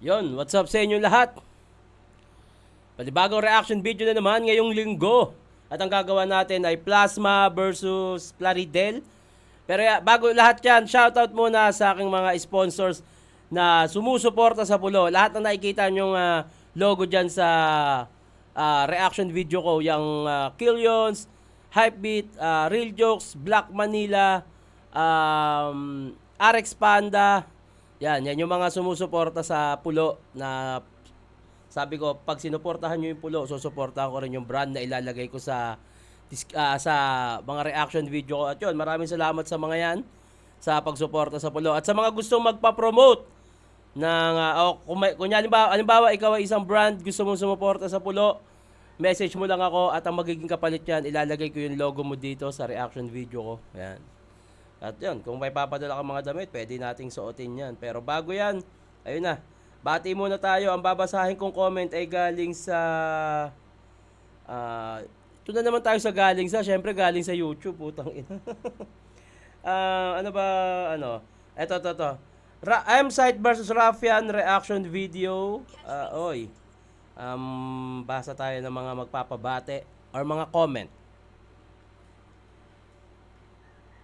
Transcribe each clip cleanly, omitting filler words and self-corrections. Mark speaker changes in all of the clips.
Speaker 1: Yon, what's up sa inyo lahat? Panibagong reaction video na naman ngayong linggo. At ang gagawa natin ay Plasma versus Plaridel. Pero bago lahat yan, shoutout muna sa aking mga sponsors na sumusuporta sa Pulo. Lahat na nakikita nyong logo dyan sa reaction video ko, yung Killions, Hypebeat, Real Jokes, Black Manila, RX Panda. Yan yung mga sumusuporta sa Pulo na sabi ko, pag sinuportahan nyo yung Pulo, susuportahan ko rin yung brand na ilalagay ko sa mga reaction video ko. At yun, maraming salamat sa mga yan sa pagsuporta sa Pulo. At sa mga gustong magpa-promote ng, halimbawa, ikaw ay isang brand, gusto mong sumuporta sa Pulo, message mo lang ako at ang magiging kapalit yan, ilalagay ko yung logo mo dito sa reaction video ko. Yan. At yun, kung may papadala ka mga damit, pwede nating suotin yan. Pero bago yan, ayun na, bati muna tayo. Ang babasahin kong comment ay galing sa... ito na naman tayo sa galing sa, syempre galing sa YouTube, putang ina. Ano ba, Ito. M-Site versus Raffian reaction video. Basa tayo ng mga magpapabate or mga comment.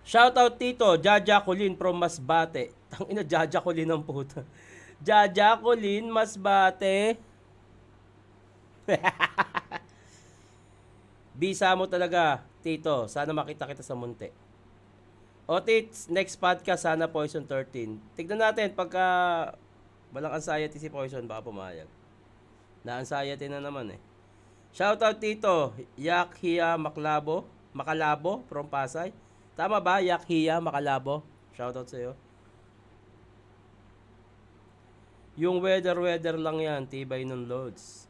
Speaker 1: Shoutout Tito, Jaja Colin from Masbate. Tangina, Jaja Colin ang puta. Jaja Colin, Masbate. Bisa mo talaga, Tito. Sana makita kita sa munti. O Tits, next podcast sana Poison 13. Tignan natin pagka walang anxiety si Poison, baka pumayag. Na-anxiety na naman eh. Shoutout Tito, Yakhia Makalabo from Pasay. Tama ba? Yakhia Makalabo. Shoutout sa'yo. Yung weather lang yan. Tibay ng loads.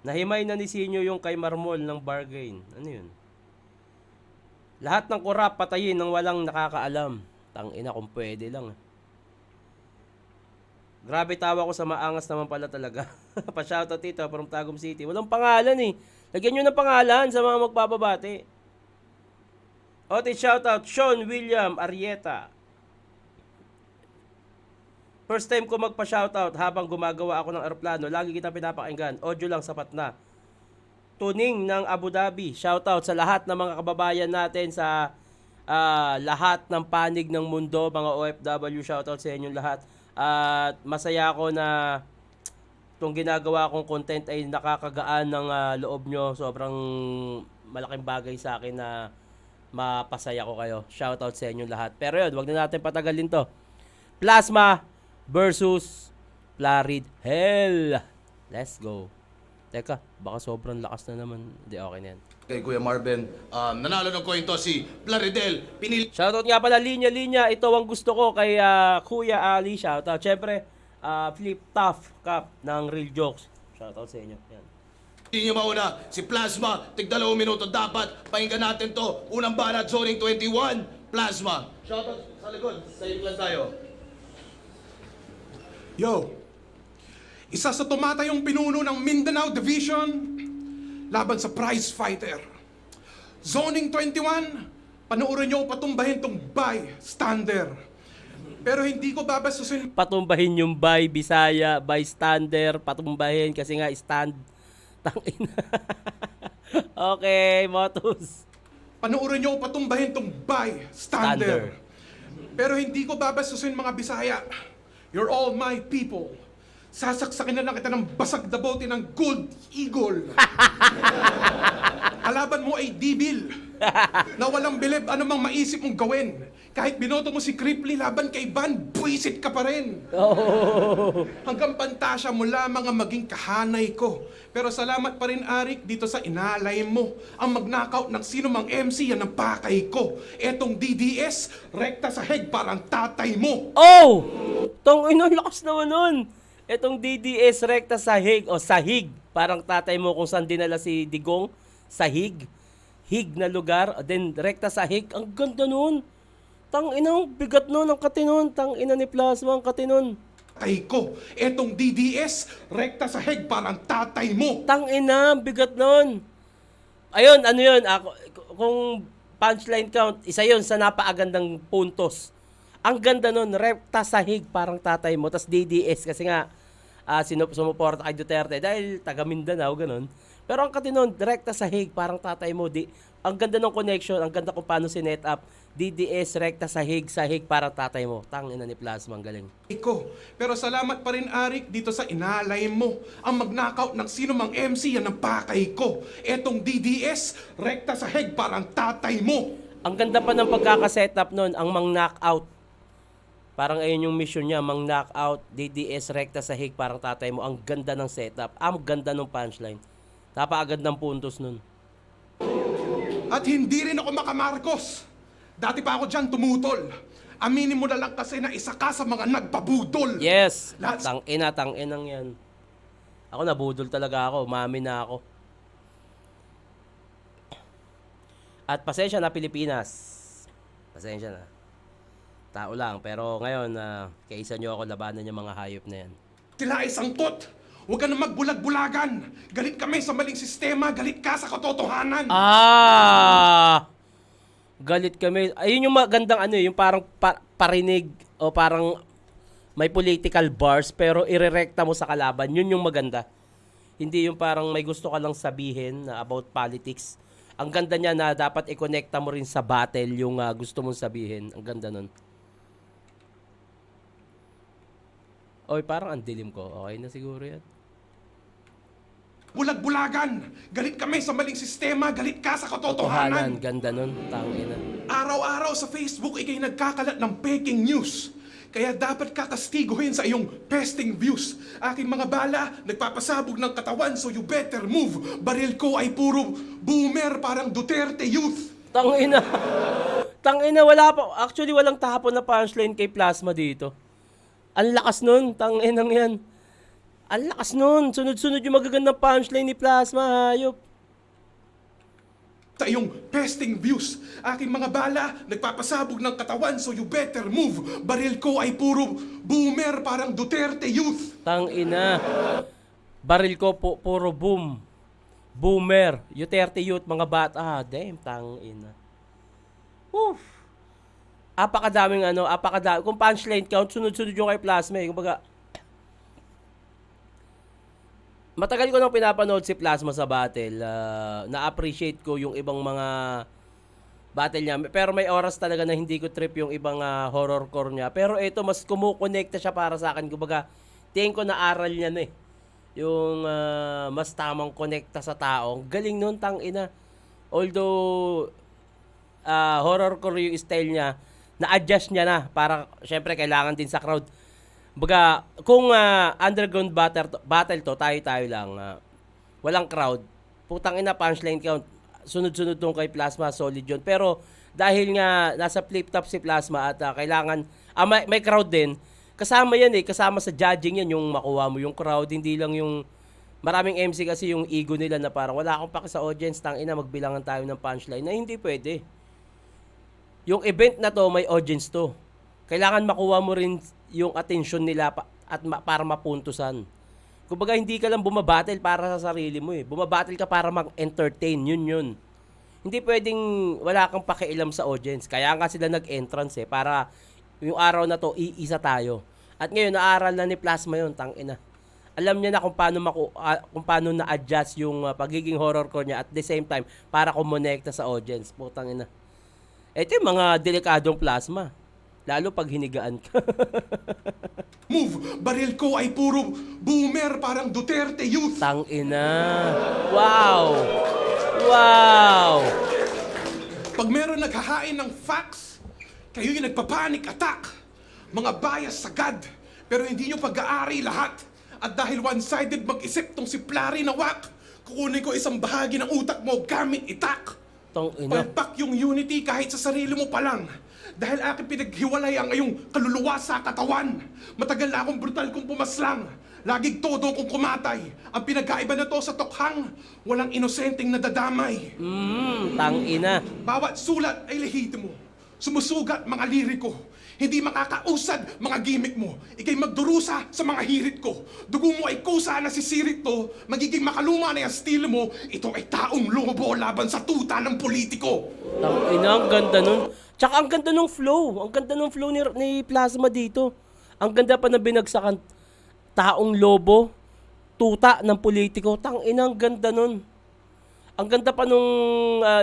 Speaker 1: Nahimay na ni Sinyo yung kay Marmol ng bargain. Ano yun? Lahat ng kurap patayin ng walang nakakaalam. Tangina kung pwede lang. Grabe tawa ko sa maangas naman pala talaga. Pa-shoutout Tito from Tagum City. Walang pangalan eh. Lagyan nyo ng pangalan sa mga magpapabati. Ote shoutout, Sean William Arieta. First time ko magpa-shoutout habang gumagawa ako ng aeroplano. Lagi kita pinapakinggan. Audio lang sapat na. Tuning ng Abu Dhabi. Shoutout sa lahat ng mga kababayan natin sa lahat ng panig ng mundo. Mga OFW, shoutout sa inyong lahat. At masaya ako na itong ginagawa kong content ay nakakagaan ng loob nyo. Sobrang malaking bagay sa akin na mapasaya ko kayo. Shoutout sa inyong lahat. Pero yun, wag na natin patagalin to. Plasma versus Plaridel. Let's go. Teka, baka sobrang lakas na naman. Hindi, okay na yan.
Speaker 2: Kay Kuya Marvin, nanalo ng coin to si Plaridel.
Speaker 1: Shoutout nga pala, linya-linya. Ito ang gusto ko kay Kuya Ali. Shoutout. Siyempre, Flip Tough Cup ng Real Jokes. Shoutout sa inyo. Yan.
Speaker 2: Hindi nyo mauna, si Plasma, tig 2 minuto dapat. Pakinggan natin to. Unang banat, zoning 21, Plasma. Shoutout sa likod, sa iklan tayo.
Speaker 3: Yo, isa sa tumatayong pinuno ng Mindanao Division laban sa prize fighter. Zoning 21, panoorin nyo patumbahin tong bystander. Pero hindi ko babasusin
Speaker 1: Patumbahin yung by Bisaya, bystander, patumbahin kasi nga stand. Tangina. Okay, Motus.
Speaker 3: panoorin nyo patumbahin tong bystander. Pero hindi ko babasusin mga Bisaya. You're all my people. Sasaksakin na lang kita ng basag na bote ng Gold Eagle. Kalaban mo ay dibil. Na walang bilib anumang maisip mong gawin. Kahit binoto mo si Cripply laban kay Van, buwisit ka pa rin. Hanggang pantasya mo lamang ang maging kahanay ko. Pero salamat pa rin, Arik, dito sa inalay mo. Ang mag-knockout ng sino mang MC, yan ang pakay ko. Etong DDS, rekta sa head parang tatay mo.
Speaker 1: Oh! Tong ino, lakas naman nun. Etong DDS rekta sahig o sahig. Parang tatay mo kung saan dinala si Digong. Sahig. Hig na lugar. Then rekta sahig. Ang ganda nun. Tang ina, bigat nun ang katinon. Tang ina ni Plasma ang katinon.
Speaker 3: Tatay ko, etong DDS, rekta sa head parang tatay mo.
Speaker 1: Tang ina, bigat nun. Ayun, ano yun? Kung punchline count, isa yun sa napaagandang puntos. Ang ganda nun, rekta sahig parang tatay mo. Tas DDS kasi nga, sumuporta kay Duterte dahil taga Mindanao, ganun. Pero ang katinon, direkta sa Hague, parang tatay mo. Ang ganda ng connection, ang ganda kung paano sinet up. DDS, rekta sa Hague, parang tatay mo. Tangina ni Plasma, ang galing.
Speaker 3: ko. Pero salamat pa rin, Arik, dito sa inalay mo. Ang mag-knockout ng sino mang MC, yan ang pakay ko. Etong DDS, rekta sa heg, parang tatay mo.
Speaker 1: Ang ganda pa ng pagkakasetup nun, ang mang-knockout. Parang ayun yung mission niya, mang-knockout, DDS, rekta sa Hague, parang tatay mo. Ang ganda ng setup, ang ganda ng punchline. Napakaganda ng puntos nun.
Speaker 3: At hindi rin ako makamarkos. Dati pa ako dyan tumutol. Aminin mo na lang kasi na isa ka sa mga nagpabudol.
Speaker 1: Yes!
Speaker 3: Lahat-
Speaker 1: Tanginang yan. Ako nabudol talaga ako, mami na ako. At pasensya na Pilipinas. Pasensya na. Tao lang, pero ngayon, kaisa nyo ako labanan yung mga hayop na yan.
Speaker 3: Sila ay sangkot. Huwag ka na magbulag-bulagan. Galit kami sa maling sistema, galit ka sa katotohanan.
Speaker 1: Galit kami. Ayun yung magandang yung parang parinig o parang may political bars pero irerekta mo sa kalaban. Yun yung maganda. Hindi yung parang may gusto ka lang sabihin na about politics. Ang ganda niya na dapat i-connecta mo rin sa battle yung gusto mong sabihin. Ang ganda nun. Oy, parang ang dilim ko. Okay na siguro yan.
Speaker 3: Bulag-bulagan. Galit kami sa maling sistema, galit ka sa katotohanan.
Speaker 1: Ganda nun. Tangina.
Speaker 3: Araw-araw sa Facebook, ikay nagkakalat ng peking news. Kaya dapat kakastiguhin sa iyong pesting views. Aking mga bala, nagpapasabog ng katawan, so you better move. Baril ko ay puro boomer, parang Duterte youth.
Speaker 1: Tangina. Tangina, wala pa. Actually, walang tahapon na punchline kay Plasma dito. Ang lakas nun. Tanginang yan. Ang lakas nun. Sunod-sunod yung magagandang punchline ni Plasma. Hayop.
Speaker 3: Sa iyong pesting views. Aking mga bala, nagpapasabog ng katawan, so you better move. Baril ko ay puro boomer, parang Duterte youth.
Speaker 1: Tangina. Baril ko puro boom. Boomer. Duterte youth, mga bata. Damn, tangina. Woof. Apakadaming apakadami. Kung punchline count, sunod-sunod yung kay Plasma Kumbaga, matagal ko nang pinapanood si Plasma sa battle. Na-appreciate ko yung ibang mga battle niya. Pero may oras talaga na hindi ko trip yung ibang horrorcore niya. Pero ito, mas kumukonekta siya para sa akin. Kumbaga, tingin ko na aral niya na yung mas tamang konekta sa tao. Galing nun, tangina. Although, horrorcore yung style niya, na-adjust niya na para syempre kailangan din sa crowd. Baga, kung underground battle to, tayo lang, walang crowd, putang ina punchline count, sunod-sunod tong kay Plasma, solid yun. Pero dahil nga nasa flip top si Plasma at kailangan, may crowd din, kasama yan kasama sa judging yan, yung makuha mo yung crowd, hindi lang yung, maraming MC kasi yung ego nila na parang wala akong paki sa audience, tangina magbilangan tayo ng punchline, na hindi pwede. Yung event na to, may audience to. Kailangan makuha mo rin yung attention nila para mapuntusan. Kumbaga, hindi ka lang bumabattle para sa sarili mo Bumabattle ka para mag-entertain. Yun. Hindi pwedeng wala kang pakialam sa audience. Kaya nga sila nag-entrance para yung araw na to, iisa tayo. At ngayon, naaral na ni Plasma yun, tangina. Alam niya na kung paano na-adjust yung pagiging horrorcore niya at the same time para kumonekta sa audience. Putang ina. Ito yung mga delikadong Plasma. Lalo pag hinigaan ka.
Speaker 3: Move! Baril ko ay puro boomer, parang Duterte youth.
Speaker 1: Tangina. Wow!
Speaker 3: Pag meron naghahain ng facts, kayo yung nagpapanic attack. Mga bias sagad, pero hindi nyo pag-aari lahat. At dahil one-sided mag-isip tong si Plari na wak, kukunin ko isang bahagi ng utak mo gamit itak.
Speaker 1: Tangina.
Speaker 3: Palpak yung unity kahit sa sarili mo pa lang. Dahil aking pinaghiwalay ang iyong kaluluwa sa katawan. Matagal na akong brutal kong pumaslang. Laging todo kong kumatay. Ang pinagkaiba na to sa tokhang, walang inosenteng nadadamay.
Speaker 1: Tangina.
Speaker 3: Bawat sulat ay lehitimo. Sumusugat mga liriko. Hindi makakausad mga gimmick mo. Ika'y magdurusa sa mga hirit ko. Dugo mo ay kusa na sisirit to. Magiging makaluma na yung estilo mo. Ito ay taong lobo laban sa tuta ng politiko.
Speaker 1: Tangina, ang ganda nun. Tsaka ang ganda nung flow. Ang ganda nung flow ni Plasma dito. Ang ganda pa na binagsakan. taong lobo, tuta ng politiko. Ang ganda nun. Ang ganda pa nung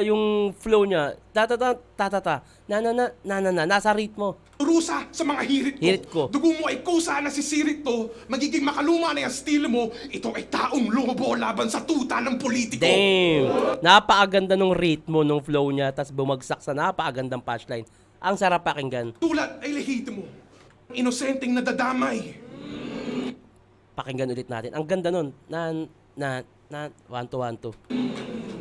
Speaker 1: yung flow niya. Ta-ta-ta, na, nasa ritmo.
Speaker 3: Rusa sa mga hirit ko. Dugo mo ay kusa na sisirit to. Magiging makaluma na yung estilo mo. Ito ay taong lobo laban sa tuta ng politiko.
Speaker 1: Damn! Napakaganda nung ritmo, nung flow niya, tas bumagsak sa napakagandang punchline. Ang sarap pakinggan.
Speaker 3: Tulad ay lehitimo. Inosenteng nadadamay.
Speaker 1: Pakinggan ulit natin. Ang ganda nun. One to.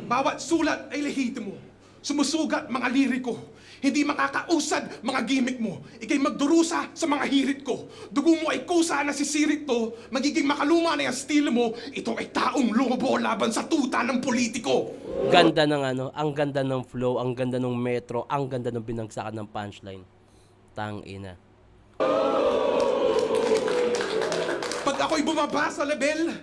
Speaker 3: Bawat sulat ay lehitimo. Sumusugat mga liriko. Hindi makakausad mga gimmick mo. Ika'y magdurusa sa mga hirit ko. Dugo mo ay kusa na sisirit to. Magiging makaluma na yung estilo mo. Ito ay taong lobo laban sa tuta ng politiko.
Speaker 1: Ganda ng ang ganda ng flow, ang ganda ng metro, ang ganda ng binagsakan ng punchline. Tangina.
Speaker 3: Pag ako'y bumaba sa level,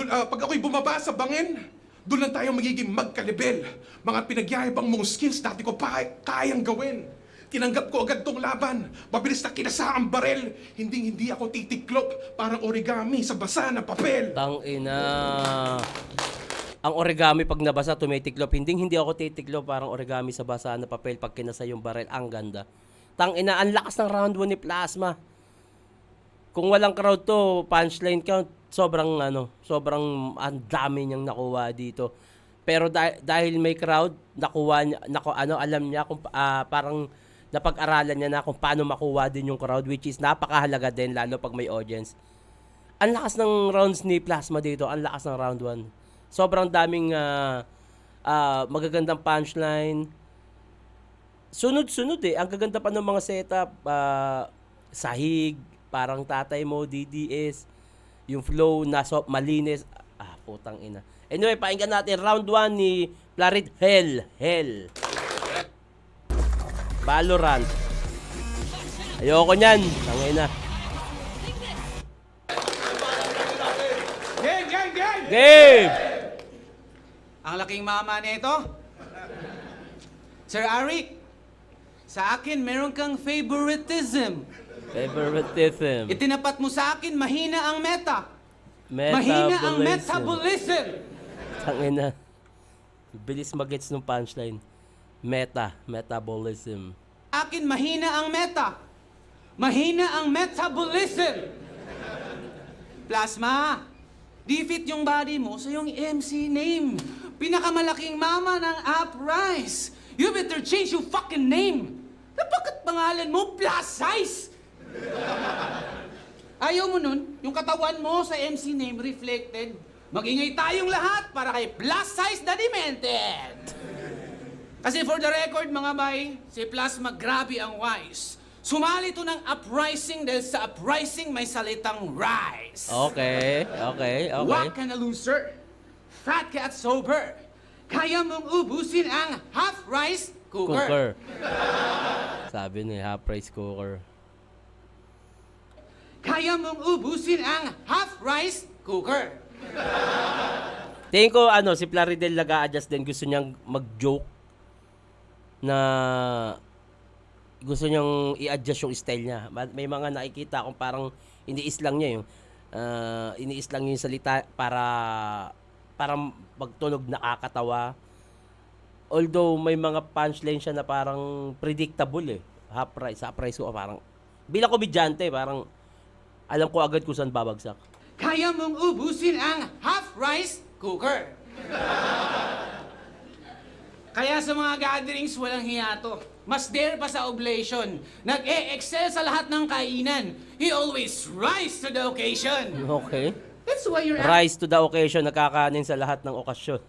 Speaker 3: pag ako'y bumaba sa bangin, doon lang tayo magiging magka-level. Mga pinagyayabang mong skills dati ko pa kayang gawin. Tinanggap ko agad tong laban. Mabilis na kinasa ang barel. Hindi ako titiklop. Parang origami sa basa na papel.
Speaker 1: Tangina. Ang origami pag nabasa tumitiklop. Hindi ako titiklop, parang origami sa basa na papel pag kinasa yung barel. Ang ganda. Tangina, ang lakas ng round 1 ni Plasma. Kung walang crowd to, punchline count, sobrang ang dami niyang nakuha dito. Pero dahil may crowd, alam niya kung parang napag-aralan niya na kung paano makuha din yung crowd, which is napakahalaga din lalo pag may audience. Ang lakas ng rounds ni Plasma dito, ang lakas ng round 1. Sobrang daming magagandang punchline. Sunod-sunod eh. Ang gaganda pa ng mga setup, sahig, parang tatay mo, DDS, yung flow, malinis. Putang ina. Anyway, pakinggan natin round 1 ni Plarid Hell. Valorant. Ayoko nyan. Tangina. Game!
Speaker 4: Ang laking mama nito. Sir Arik, sa akin meron kang favoritism. Itinapat mo sa akin, mahina ang meta. Mahina ang metabolism.
Speaker 1: Tangina. Bilis mag-gets ng punchline. Metabolism.
Speaker 4: Akin, mahina ang meta. Mahina ang metabolism. Plasma, di-fit yung body mo sa yung MC name. Pinakamalaking mama ng Uprise. You better change your fucking name. Bakit pangalan mo plus size? Ayaw mo nun, yung katawan mo sa MC name reflected. Mag-ingay tayong lahat para kay plus size na demented. Kasi for the record mga bay, si Plasma grabe ang wise. Sumali to ng uprising dahil sa uprising may salitang rise.
Speaker 1: Okay.
Speaker 4: Wag ka na loser, fat ka at sober. Kaya mong ubusin ang half rice cooker.
Speaker 1: Sabi ni half rice cooker.
Speaker 4: Kaya mong ubusin ang half rice cooker.
Speaker 1: Tingin ko si Plaridel nag-a-adjust din, gusto niyang mag-joke na gusto niyang i-adjust yung style niya. May mga nakikita kung parang iniis lang niya yung salita para magtunog nakakatawa. Although may mga punchline siya na parang predictable eh. Half price ko parang bilang komedyante parang alam ko agad kung saan babagsak.
Speaker 4: Kaya mong ubusin ang half rice cooker. Kaya sa mga gatherings walang hiyato. Mas dare pa sa oblation. Nag-e-excel sa lahat ng kainan. He always rise to the occasion.
Speaker 1: Okay.
Speaker 4: That's why you're
Speaker 1: Rise to the occasion, nakakanin sa lahat ng okasyon.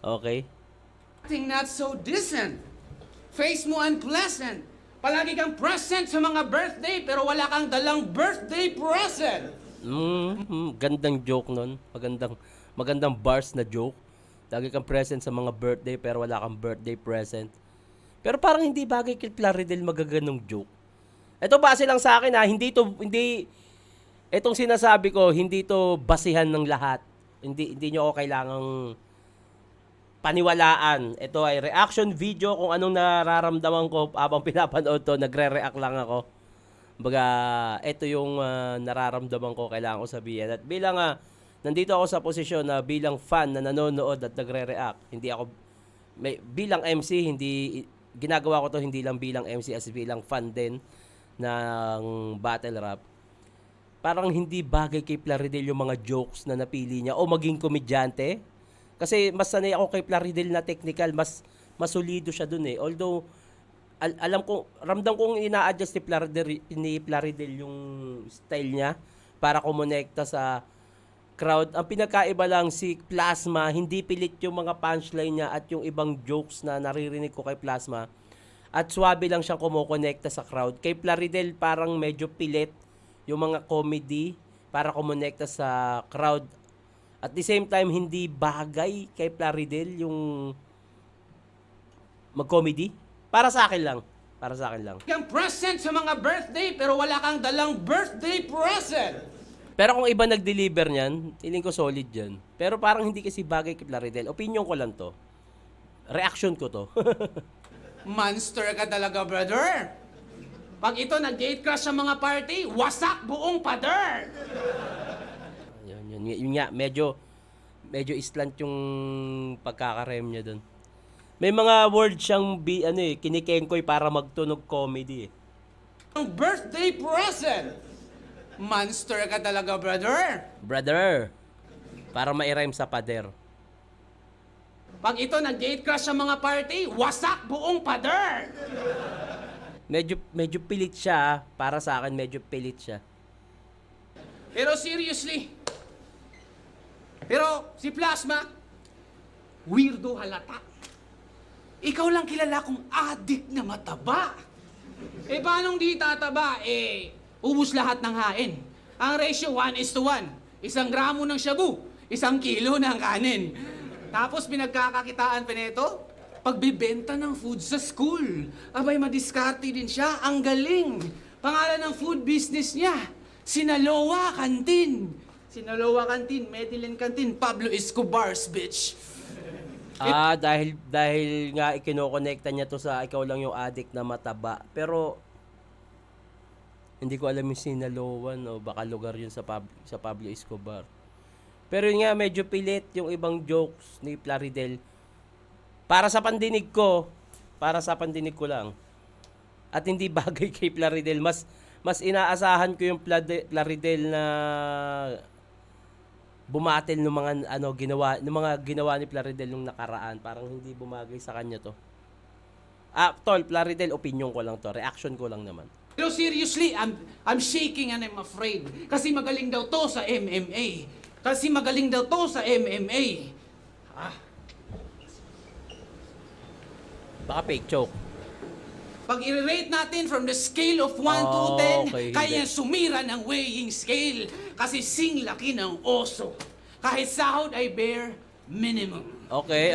Speaker 1: Okay.
Speaker 4: acting not so decent. Face mo unpleasant. Palagi kang present sa mga birthday pero wala kang dalang birthday present.
Speaker 1: Gandang joke nun. Magandang bars na joke. Lagi kang present sa mga birthday pero wala kang birthday present. Pero parang hindi bagay kay Plaridel magaganong joke. Ito base lang sa akin itong sinasabi ko, hindi to basihan ng lahat. Hindi nyo ako kailangang paniwalaan. Ito ay reaction video kung anong nararamdaman ko habang pinapanood to. Nagre-react lang ako. Baga, ito yung nararamdaman ko, kailangan ko sabihin. At bilang nandito ako sa posisyon na bilang fan na nanonood at nagre-react, hindi ako bilang MC, hindi ginagawa ko to hindi lang bilang MC as bilang fan din ng battle rap. Parang hindi bagay kay Plaridel yung mga jokes na napili niya o maging komedyante. Kasi mas sanay ako kay Plaridel na technical, mas solido siya dun eh. Although alam ko, ramdam kong ina-adjust ni Plaridel yung style niya para kumonekta sa crowd. Ang pinakaiba lang si Plasma, hindi pilit yung mga punchline niya at yung ibang jokes na naririnig ko kay Plasma. At swabe lang siyang kumokonekta sa crowd. Kay Plaridel parang medyo pilit yung mga comedy para kumonekta sa crowd. At the same time, hindi bagay kay Plaridel yung mag-comedy. Para sa akin lang. Para sa akin lang.
Speaker 4: Kang present sa mga birthday, pero wala kang dalang birthday present.
Speaker 1: Pero kung iba nag-deliver niyan, feeling ko solid yan. Pero parang hindi kasi bagay kay Plaridel. Opinion ko lang to. Reaction ko to.
Speaker 4: Monster ka talaga, brother. Pag ito nag-gate crash sa mga party, wasak buong pader.
Speaker 1: Yun nga, medyo islant yung pagkakarem niya doon. May mga word siyang kinikengkoy para magtunog comedy eh.
Speaker 4: Ang birthday present. Monster ka talaga, brother.
Speaker 1: Brother, para ma-rhyme sa pader.
Speaker 4: Pag ito nag-gate crash sa mga party, wasak buong pader.
Speaker 1: Medyo pilit siya, para sa akin medyo pilit siya.
Speaker 4: Pero seriously, si Plasma, weirdo halata. Ikaw lang kilala kong addict na mataba. Paanong di tataba? Ubus lahat ng hain. Ang ratio 1:1. 1 gramo ng shabu, 1 kilo ng kanin. Tapos pinagkakakitaan pa nito, pagbibenta ng food sa school. Abay, madiskarte din siya. Ang galing. Pangalan ng food business niya, Sinaloa Canteen. Sinaloa Canteen, Medellin Canteen, Pablo Escobar's bitch.
Speaker 1: Dahil nga ikinokonekta niya to sa ikaw lang yung addict na mataba. Pero hindi ko alam yung Sinaloan o baka lugar yun sa Pablo Escobar. Pero yun nga, medyo pilit yung ibang jokes ni Plaridel. Para sa pandinig ko lang. At hindi bagay kay Plaridel. Mas inaasahan ko yung Plaridel na bumatil ng mga ginawa ni Plaridel nung nakaraan. Parang hindi bumagay sa kanya to. Tol, Plaridel, opinion ko lang to. Reaction ko lang naman.
Speaker 4: Pero seriously, I'm shaking and I'm afraid. Kasi magaling daw to sa MMA.
Speaker 1: Baka fake joke.
Speaker 4: Pag i-rate natin from the scale of 1 to 10,
Speaker 1: Okay,
Speaker 4: kaya
Speaker 1: hindi.
Speaker 4: sumira ng weighing scale. Kasi sing laki ng oso. Kahit sahod ay bare minimum.
Speaker 1: Okay.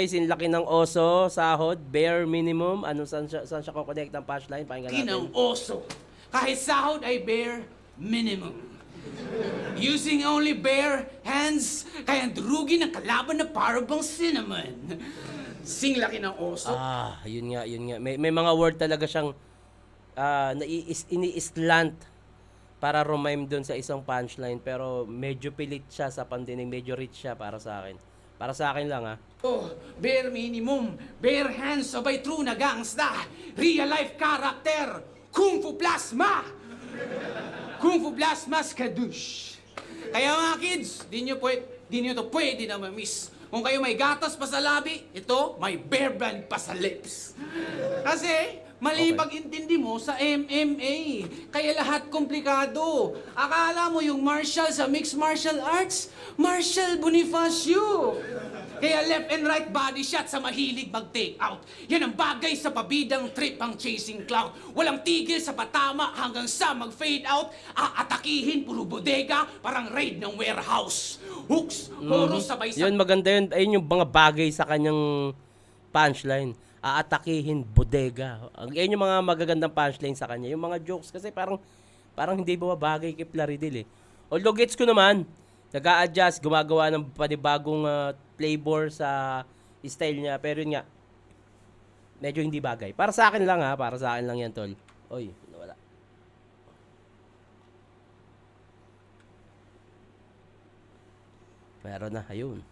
Speaker 1: Sinlaki ng oso, sahod, bare minimum. Saan siya kukonect ang punchline? Pakinggan
Speaker 4: Laki
Speaker 1: natin.
Speaker 4: ng oso. Kahit sahod ay bare minimum. Using only bare hands, kaya drugi ng kalaban na parabang cinnamon. Sing laki ng oso.
Speaker 1: Yun nga. May mga word talaga siyang ini-slant para rhyme doon sa isang punchline. Pero medyo pilit siya sa pandinig. Medyo rich siya para sa akin. Para sa akin lang
Speaker 4: Bare minimum, bare hands, sabay true na gangsta. Real life character, Kung Fu Plasma! Kung Fu Plasma's kadush. Kaya mga kids, di nyo to pwede na ma-miss. Kung kayo may gatas pa sa labi, ito, may bear brand pa sa lips. Kasi, mali
Speaker 1: Okay.
Speaker 4: pag-intindi mo sa MMA. Kaya lahat komplikado. Akala mo yung martial sa mixed martial arts, Martial Bonifacio. Kaya left and right body shot sa mahilig mag-take out. Yan ang bagay sa pabidang trip ang chasing cloud. Walang tigil sa patama hanggang sa mag-fade out. Aatakihin, puro bodega, parang raid ng warehouse. Hooks, horror sabay sa...
Speaker 1: Yun, maganda yun. Ayun yung mga bagay sa kanyang punchline. Aatakihin, bodega. Ayun yung mga magagandang punchline sa kanya. Yung mga jokes kasi parang hindi bumabagay kay Plaridel eh. Although gets ko naman, nag-a-adjust, gumagawa ng panibagong flavor sa style niya. Pero yun nga, medyo hindi bagay. Para sa akin lang para sa akin lang yan, tol. Oy, nawala. Meron na, ayun.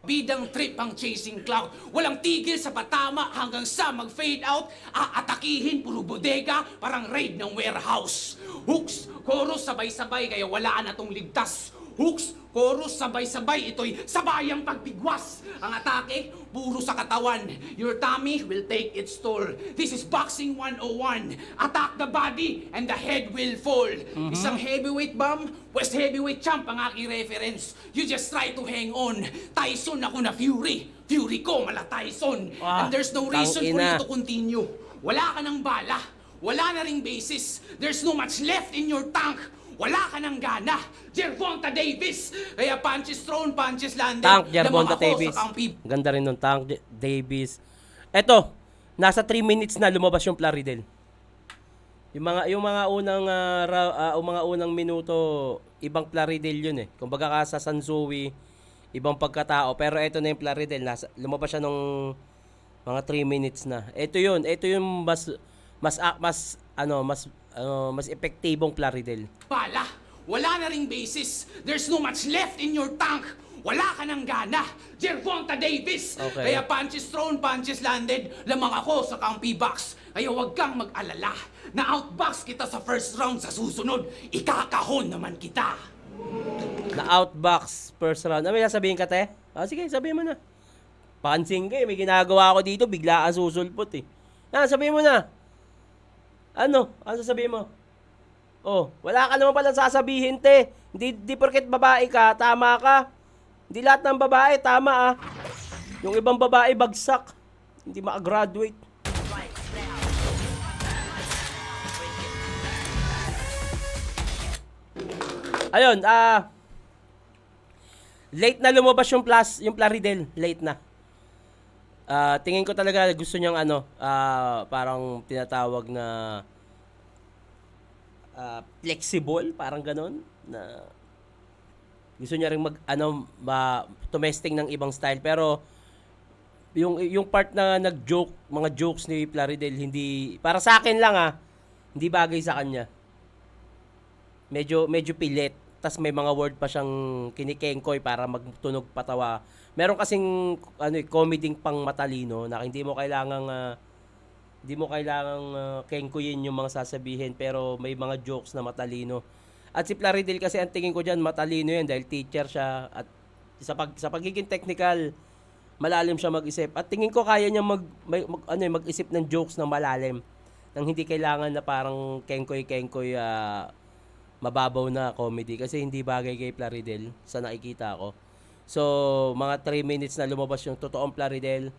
Speaker 4: Bidang trip ang chasing cloud. Walang tigil sa patama hanggang sa mag-fade out. Aatakihin, puro bodega, parang raid ng warehouse. Hooks, chorus, sabay-sabay, kaya wala na tong ligtas. Hooks, chorus, sabay-sabay, ito'y sabayang pagbigwas. Ang atake, puro sa katawan. Your tummy will take its toll. This is Boxing 101. Attack the body and the head will fall. Isang heavyweight bomb, West heavyweight champ ang aking reference. You just try to hang on. Tyson ako na Fury. Fury ko, mala Tyson.
Speaker 1: Ah,
Speaker 4: And there's no reason for
Speaker 1: tangina.
Speaker 4: you to continue. Wala ka ng bala. Wala na ring basis. There's no much left in your tank. Wala ka ng gana. Gervonta Davis. Kaya punches thrown, punches landed.
Speaker 1: Tank, Gervonta
Speaker 4: Lamang ako
Speaker 1: Davis.
Speaker 4: sa kampi.
Speaker 1: Ganda rin nung Tank Davis. Eto, nasa 3 minutes na lumabas yung Plaridel. Yung mga unang minuto, ibang Plaridel yun eh. Kumbaga ka sa Sanzui, ibang pagkatao. Pero eto na yung Plaridel, lumabas siya nung mga 3 minutes na. Ito yung mas epektibong Plaridel.
Speaker 4: Bala. Wala na ring basis. There's no much left in your tank. Wala ka ng gana. Gervonta Davis.
Speaker 1: Okay.
Speaker 4: Kaya punches thrown, punches landed. Lamang ako sa kampi box. Kaya huwag kang mag-alala. Na outbox kita sa first round sa susunod. Ikakahon naman kita.
Speaker 1: Na outbox first round. Ano may sasabihin ka, te? Sige, sabihin mo na. Pansin ka eh, may ginagawa ako dito, bigla ang susulpot eh. Sabihin mo na. Ano sasabihin mo? Oh, wala ka naman palang sasabihin, te. Hindi porket babae ka, tama ka. Hindi lahat ng babae, tama ah. Yung ibang babae, bagsak. Hindi makagraduate. Ayun, late na lumabas yung Plaridel, late na. Tingin ko talaga gusto niyang parang tinatawag na flexible, parang ganon, na gusto niya ring tumesting ng ibang style, pero yung part na mga jokes ni Plaridel, hindi, para sa akin lang hindi bagay sa kanya. Medyo pilit. Tas may mga word pa siyang kinikengkoy para magtunog patawa. Meron kasing comedy pang matalino na hindi mo kailangang kengkoyin yung mga sasabihin, pero may mga jokes na matalino. At si Plaridel kasi ang tingin ko diyan matalino yan dahil teacher siya, at sa pagiging technical malalim siya mag-isip. At tingin ko kaya niya mag-isip ng jokes na malalim nang hindi kailangan na parang kengkoy mababaw na comedy, kasi hindi bagay kay Plaridel sa nakikita ko. So, mga 3 minutes na lumabas yung totoong Plaridel.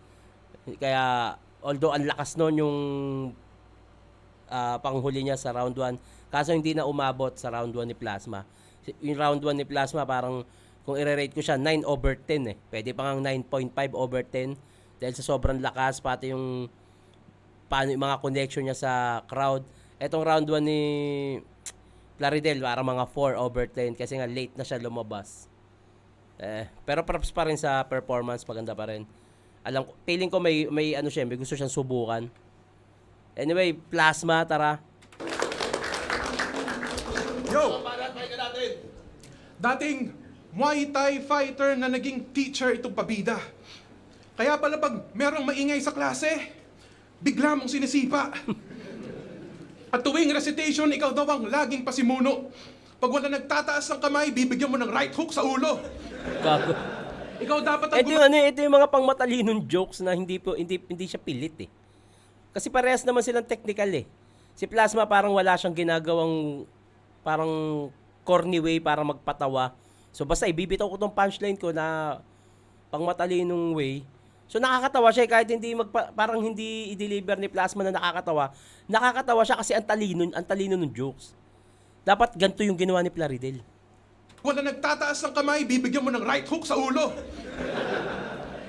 Speaker 1: Kaya, although ang lakas nun yung panghuli niya sa round 1, kaso hindi na umabot sa round 1 ni Plasma. Yung round 1 ni Plasma, parang kung i-rate ko siya, 9/10 eh. Pwede pa ngang 9.5/10 dahil sa sobrang lakas, pati yung paano yung mga connection niya sa crowd. Etong round 1 ni Plaridel, para mga 4/10 kasi nga late na siya lumabas. Pero props pa rin sa performance, maganda pa rin. Feeling ko may gusto siyang subukan. Anyway, Plasma, tara.
Speaker 3: Yo!
Speaker 2: Para pahinga natin.
Speaker 3: Dating Muay Thai fighter na naging teacher itong pabida. Kaya pala pag merong maingay sa klase, bigla mong sinisipa. At tuwing recitation, ikaw daw ang laging pasimuno. Pag wala nagtataas ng kamay, bibigyan mo ng right hook sa ulo.
Speaker 1: Gago.
Speaker 3: Ikaw dapat ang
Speaker 1: Ito yung mga pangmatalinong jokes na hindi siya pilit eh. Kasi parehas naman silang technical eh. Si Plasma parang wala siyang ginagawang parang corny way para magpatawa. So basta ibibitaw ko tong punchline ko na pangmatalinong way. So nakakatawa siya kahit parang hindi i-deliver ni Plasma na nakakatawa. Nakakatawa siya kasi ang talino ng jokes. Dapat ganito yung ginawa ni Plaridel.
Speaker 3: wala nagtataas ng kamay, bibigyan mo ng right hook sa ulo.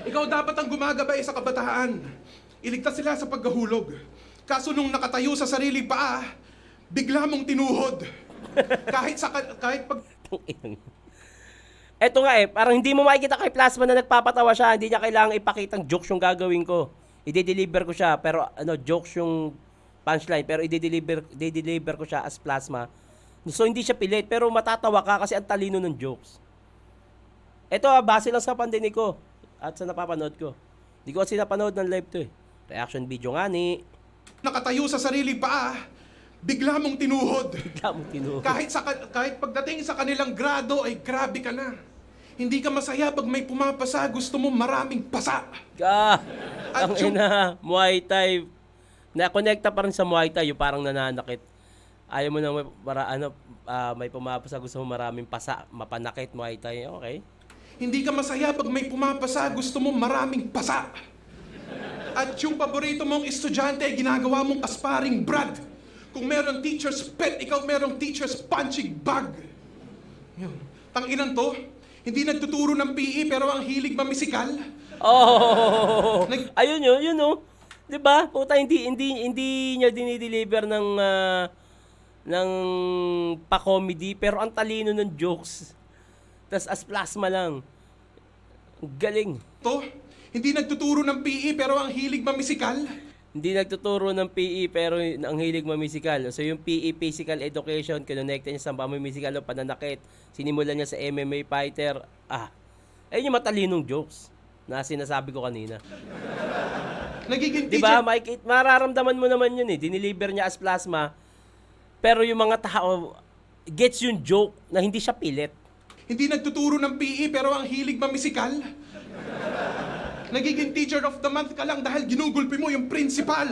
Speaker 3: Ikaw dapat ang gumagabay sa kabataan. Iligtas sila sa paghahulog. Kaso nung nakatayo sa sarili paa, bigla mong tinuhod. Kahit pag...
Speaker 1: Eto nga parang hindi mo makikita kay Plasma na nagpapatawa siya. Hindi niya kailangang ipakitang jokes yung gagawin ko. I-deliver ko siya, pero jokes yung punchline, pero i-deliver ko siya as Plasma. So hindi siya pilit, pero matatawa ka kasi ang talino ng jokes. Ito base lang sa pandinig ko at sa napapanood ko. Hindi ko kasi napanood ng live to eh. Reaction video nga ni.
Speaker 3: nakatayo sa sarili paa, bigla mong tinuhod.
Speaker 1: Bigla mo tinuod.
Speaker 3: Kahit pagdating sa kanilang grado ay grabe ka na. Hindi ka masaya pag may pumapasa, gusto mo maraming pasa.
Speaker 1: Ang ina, Muay Thai. Na-connecta pa rin sa Muay Thai, yung parang nananakit. Ayaw mo na may pumapasa, gusto mo maraming pasa, mapanakit, Muay Thai. Okay.
Speaker 3: Hindi ka masaya pag may pumapasa, gusto mo maraming pasa. At yung paborito mong estudyante, ginagawa mong aspiring Brad. Kung merong teacher's pet, ikaw merong teacher's punching bag. Yun. Tanginan to, hindi nagtuturo ng PE pero ang hilig mamisikal.
Speaker 1: Oh! Ayun yun, oh. 'Di ba? Puta, hindi niya dinideliver ng pa-comedy pero ang talino ng jokes. Tas as plasma lang. Galing.
Speaker 3: To, hindi nagtuturo ng PE pero ang hilig mamisikal.
Speaker 1: Hindi nagtuturo ng PE pero ang hilig mamisikal. So yung PE, physical education, kinonekta niya sa pamimisikal o pananakit. Sinimulan niya sa MMA fighter. Ayun yung matalinong jokes na sinasabi ko kanina.
Speaker 3: Nagiging
Speaker 1: Di ba, Mike? Mararamdaman mo naman yun eh. Diniliver niya as plasma. Pero yung mga tao, gets yung joke na hindi siya pilit.
Speaker 3: Hindi nagtuturo ng PE pero ang hilig mamisikal. Nagiging teacher of the month ka lang dahil ginugulpi mo yung principal.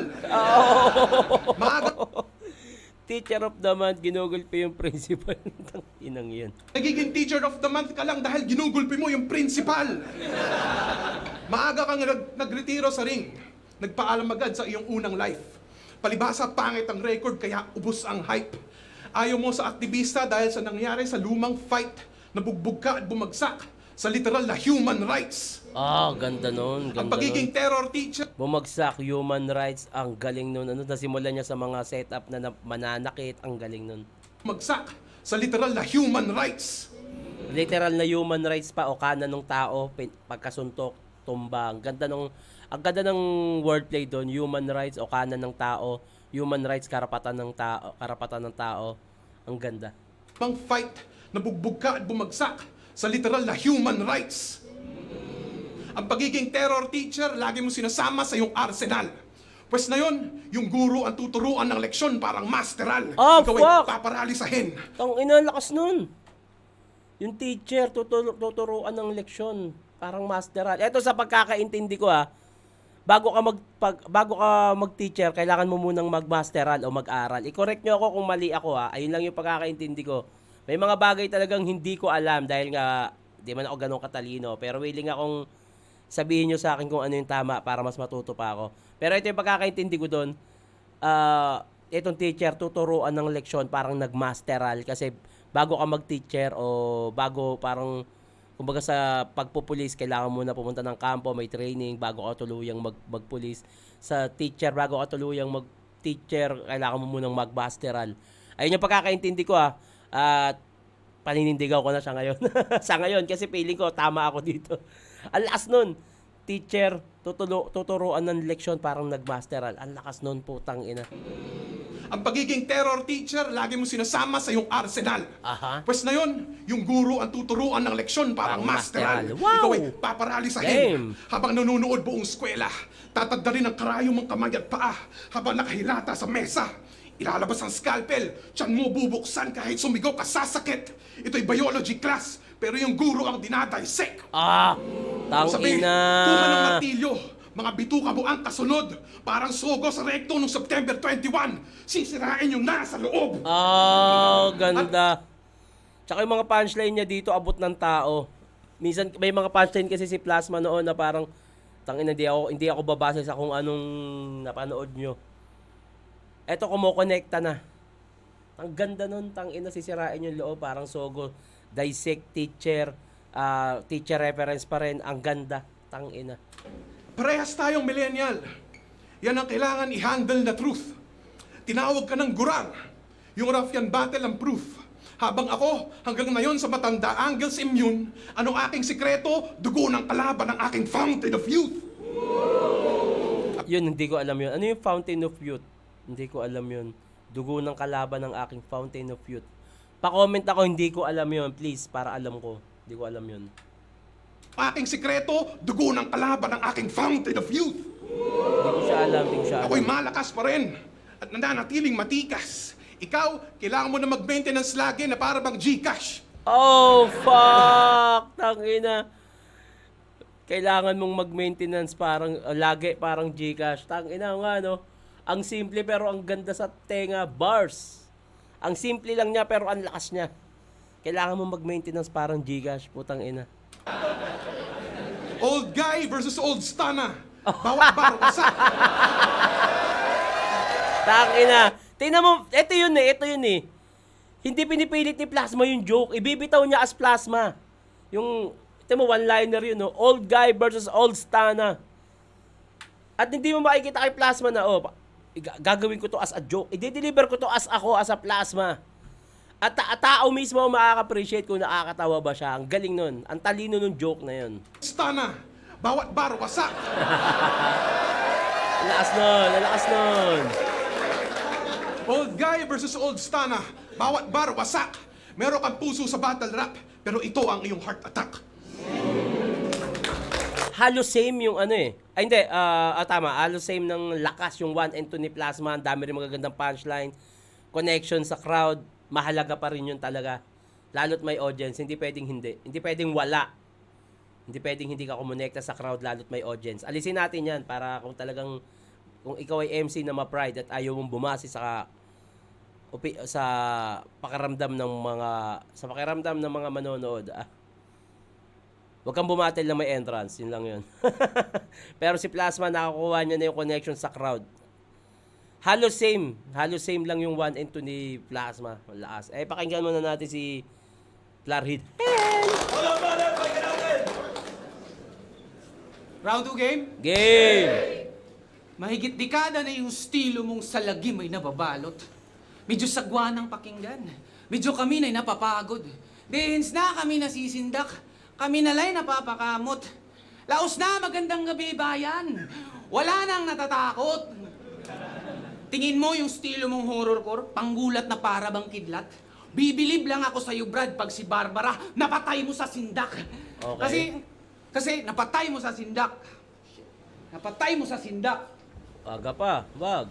Speaker 3: Maaga.
Speaker 1: Teacher of the month, ginugulpi yung principal. Inang yun.
Speaker 3: Nagiging teacher of the month ka lang dahil ginugulpi mo yung principal. Maaga kang nagretiro sa ring. Nagpaalam agad sa iyong unang life. Palibasa, pangit ang record kaya ubos ang hype. Ayaw mo sa aktivista dahil sa nangyari sa lumang fight. Nabugbog ka at bumagsak sa literal na human rights.
Speaker 1: Ganda nun.
Speaker 3: Ang
Speaker 1: Ganda
Speaker 3: pagiging
Speaker 1: nun.
Speaker 3: terror teacher,
Speaker 1: Bumagsak, human rights, ang galing nun. Nasimulan niya sa mga setup na mananakit, ang galing nun.
Speaker 3: magsak sa literal na human rights.
Speaker 1: Literal na human rights pa o kanan ng tao, pagkasuntok, tumba. Ang ganda ng wordplay doon, human rights o kanan ng tao, human rights, karapatan ng tao. Ang ganda.
Speaker 3: Mang fight, nabugbog ka at bumagsak sa literal na human rights. Ang pagiging terror teacher, lagi mo sinasama sa iyong arsenal. Pwes na yun, yung guro ang tuturuan ng leksyon parang masteral. Ikaw ay
Speaker 1: Fuck!
Speaker 3: paparalisahin.
Speaker 1: Tang ina, lakas nun. Yung teacher, tuturuan ng leksyon. Parang masteral. Ito sa pagkakaintindi ko bago ka mag-teacher, kailangan mo munang mag-masteral o mag-aral. I-correct nyo ako kung mali ako Ayun lang yung pagkakaintindi ko. May mga bagay talagang hindi ko alam dahil nga di man ako ganun katalino. Pero willing akong sabihin nyo sa akin kung ano yung tama para mas matuto pa ako. Pero ito yung pagkakaintindi ko doon. Itong teacher, tuturuan ng leksyon parang nag-masteral. Kasi bago ka mag-teacher o bago parang, kumbaga sa pagpupulis, kailangan mo na pumunta ng kampo, may training, bago ka tuluyang magpulis. Sa teacher, bago ka tuluyang mag-teacher, kailangan mo munang mag-masteral. Ayun yung pagkakaintindi ko At paninindigaw ko na siya ngayon. Sa ngayon, kasi feeling ko, tama ako dito. Ang lakas nun. Teacher, tuturuan ng leksyon parang nag-masteral. Ang lakas nun, putang ina.
Speaker 3: Ang pagiging terror teacher, lagi mo sinasama sa iyong arsenal. Pwes na yun, yung guro ang tuturuan ng leksyon parang masteral.
Speaker 1: Wow!
Speaker 3: Ikaw ay paparalisahin.
Speaker 1: Game.
Speaker 3: Habang nanonood buong eskwela, tatadda rin ang karayom mong kamay at paa habang nakahilata sa mesa. Ilalabas ang scalpel, tiyan mo bubuksan kahit sumigaw ka sasakit. Ito'y biology class, pero yung guro ang dinadissect.
Speaker 1: Tangina.
Speaker 3: Kuha ng martilyo, mga bituka mo ang kasunod. Parang sogo sa rekto noong September 21. Sisirain yung nasa loob.
Speaker 1: Ganda. Tsaka yung mga punchline niya dito, abot ng tao. Minsan, may mga punchline kasi si Plasma noon na parang, tangina, hindi ako babase sa kung anong napanood nyo. Eto, kumukonekta na. Ang ganda nun, tangina, sisirain yung loob, parang sogo. Dissect teacher, teacher reference pa rin. Ang ganda, tangina.
Speaker 3: Parehas tayong millennial. Yan ang kailangan i-handle na truth. Tinawag ka ng gurang. Yung ruffian battle ang proof. Habang ako, hanggang ngayon sa matanda, Angles immune, anong aking sikreto? Dugo ng kalaban ng aking fountain of youth.
Speaker 1: Yun, hindi ko alam yun. Ano yung fountain of youth? Hindi ko alam yun. Dugo ng kalaban ng aking fountain of youth. Pa-comment ako, hindi ko alam yun. Please, para alam ko. Hindi ko alam yun.
Speaker 3: Aking sikreto, dugo ng kalaban ang aking fountain of youth.
Speaker 1: Hindi ko siya alam, hindi ko siya alam.
Speaker 3: Ako'y malakas pa rin at nananatiling matikas. Ikaw, kailangan mo na mag-maintenance lagi na para bang Gcash.
Speaker 1: Oh, fuck! Tangina. Kailangan mong mag-maintenance parang, lagi parang Gcash. Tangina nga, no? Ang simple pero ang ganda sa tenga. Bars. Ang simple lang niya pero ang lakas niya. Kailangan mong mag-maintenance parang Gcash. Putang ina.
Speaker 3: Old guy versus old stana. Bawat bar, wasak.
Speaker 1: Tangina. Tingnan mo, ito yun eh. Hindi pinipilit ni Plasma yung joke. Ibibitaw niya as Plasma. Yung, ito mo, one-liner yun, no? Old guy versus old stana. At hindi mo makikita kay Plasma na, gagawin ko to as a joke. I-deliver ko to as ako, as a Plasma. At tao mismo ang makaka-appreciate kung nakakatawa ba siya. Ang galing nun. Ang talino nung joke na yun.
Speaker 3: Stana. Bawat bar, wasak.
Speaker 1: Lalakas nun.
Speaker 3: Old guy versus old stana. Bawat bar, wasak. Meron kang puso sa battle rap, pero ito ang iyong heart attack.
Speaker 1: Halos same yung ano eh. Ay hindi, tama. Halos same ng lakas yung 1 and 2 ni Plasma. Ang dami rin magagandang punchline. Connection sa crowd. Mahalaga pa rin yun talaga. Lalo't may audience. Hindi pwedeng hindi. Hindi pwedeng wala. Hindi pwedeng hindi ka kumonekta sa crowd lalo't may audience. Alisin natin yan para kung talagang kung ikaw ay MC na ma-pride at ayaw mong bumasi sa pakiramdam ng mga manonood. Huwag kang bumatil na may entrance, yun lang yun. Pero si Plasma nakakuha niya na yung connection sa crowd. Halos same lang yung 1 and 2 ni Plasma. Lakas. Pakinggan muna natin si Clarhid.
Speaker 4: Round 2 game?
Speaker 1: Game!
Speaker 4: Mahigit dekada na yung estilo mong salagim ay nababalot. Medyo sagwa ng pakinggan. Medyo kami na'y napapagod. Dehens na kami nasisindak. Kami nala'y napapakamot. Laos na magandang gabi bayan. Wala nang natatakot. Tingin mo yung estilo mong horrorcore, panggulat na para bang kidlat? Bibilib lang ako sa'yo, Brad, pag si Barbara napatay mo sa sindak.
Speaker 1: Okay.
Speaker 4: Kasi napatay mo sa sindak. Napatay mo sa sindak.
Speaker 1: Aga pa, wag.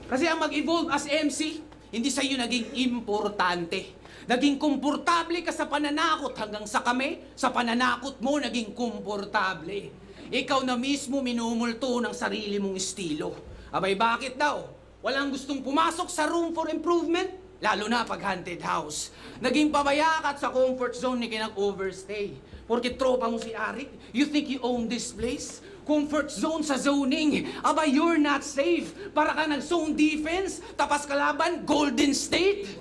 Speaker 4: Kasi ang mag-evolve as MC, hindi sa'yo naging importante. Naging komportable ka sa pananakot hanggang sa kami, sa pananakot mo naging komportable. Ikaw na mismo minumulto ng sarili mong estilo. Abay, bakit daw? Walang gustong pumasok sa room for improvement? Lalo na pag haunted house. Naging pabayakat sa comfort zone ni kinag-overstay. Porque tropa mo si Arik, you think you own this place? Comfort zone sa zoning. Aba, you're not safe. Para ka nag-zone defense, tapas kalaban, Golden State.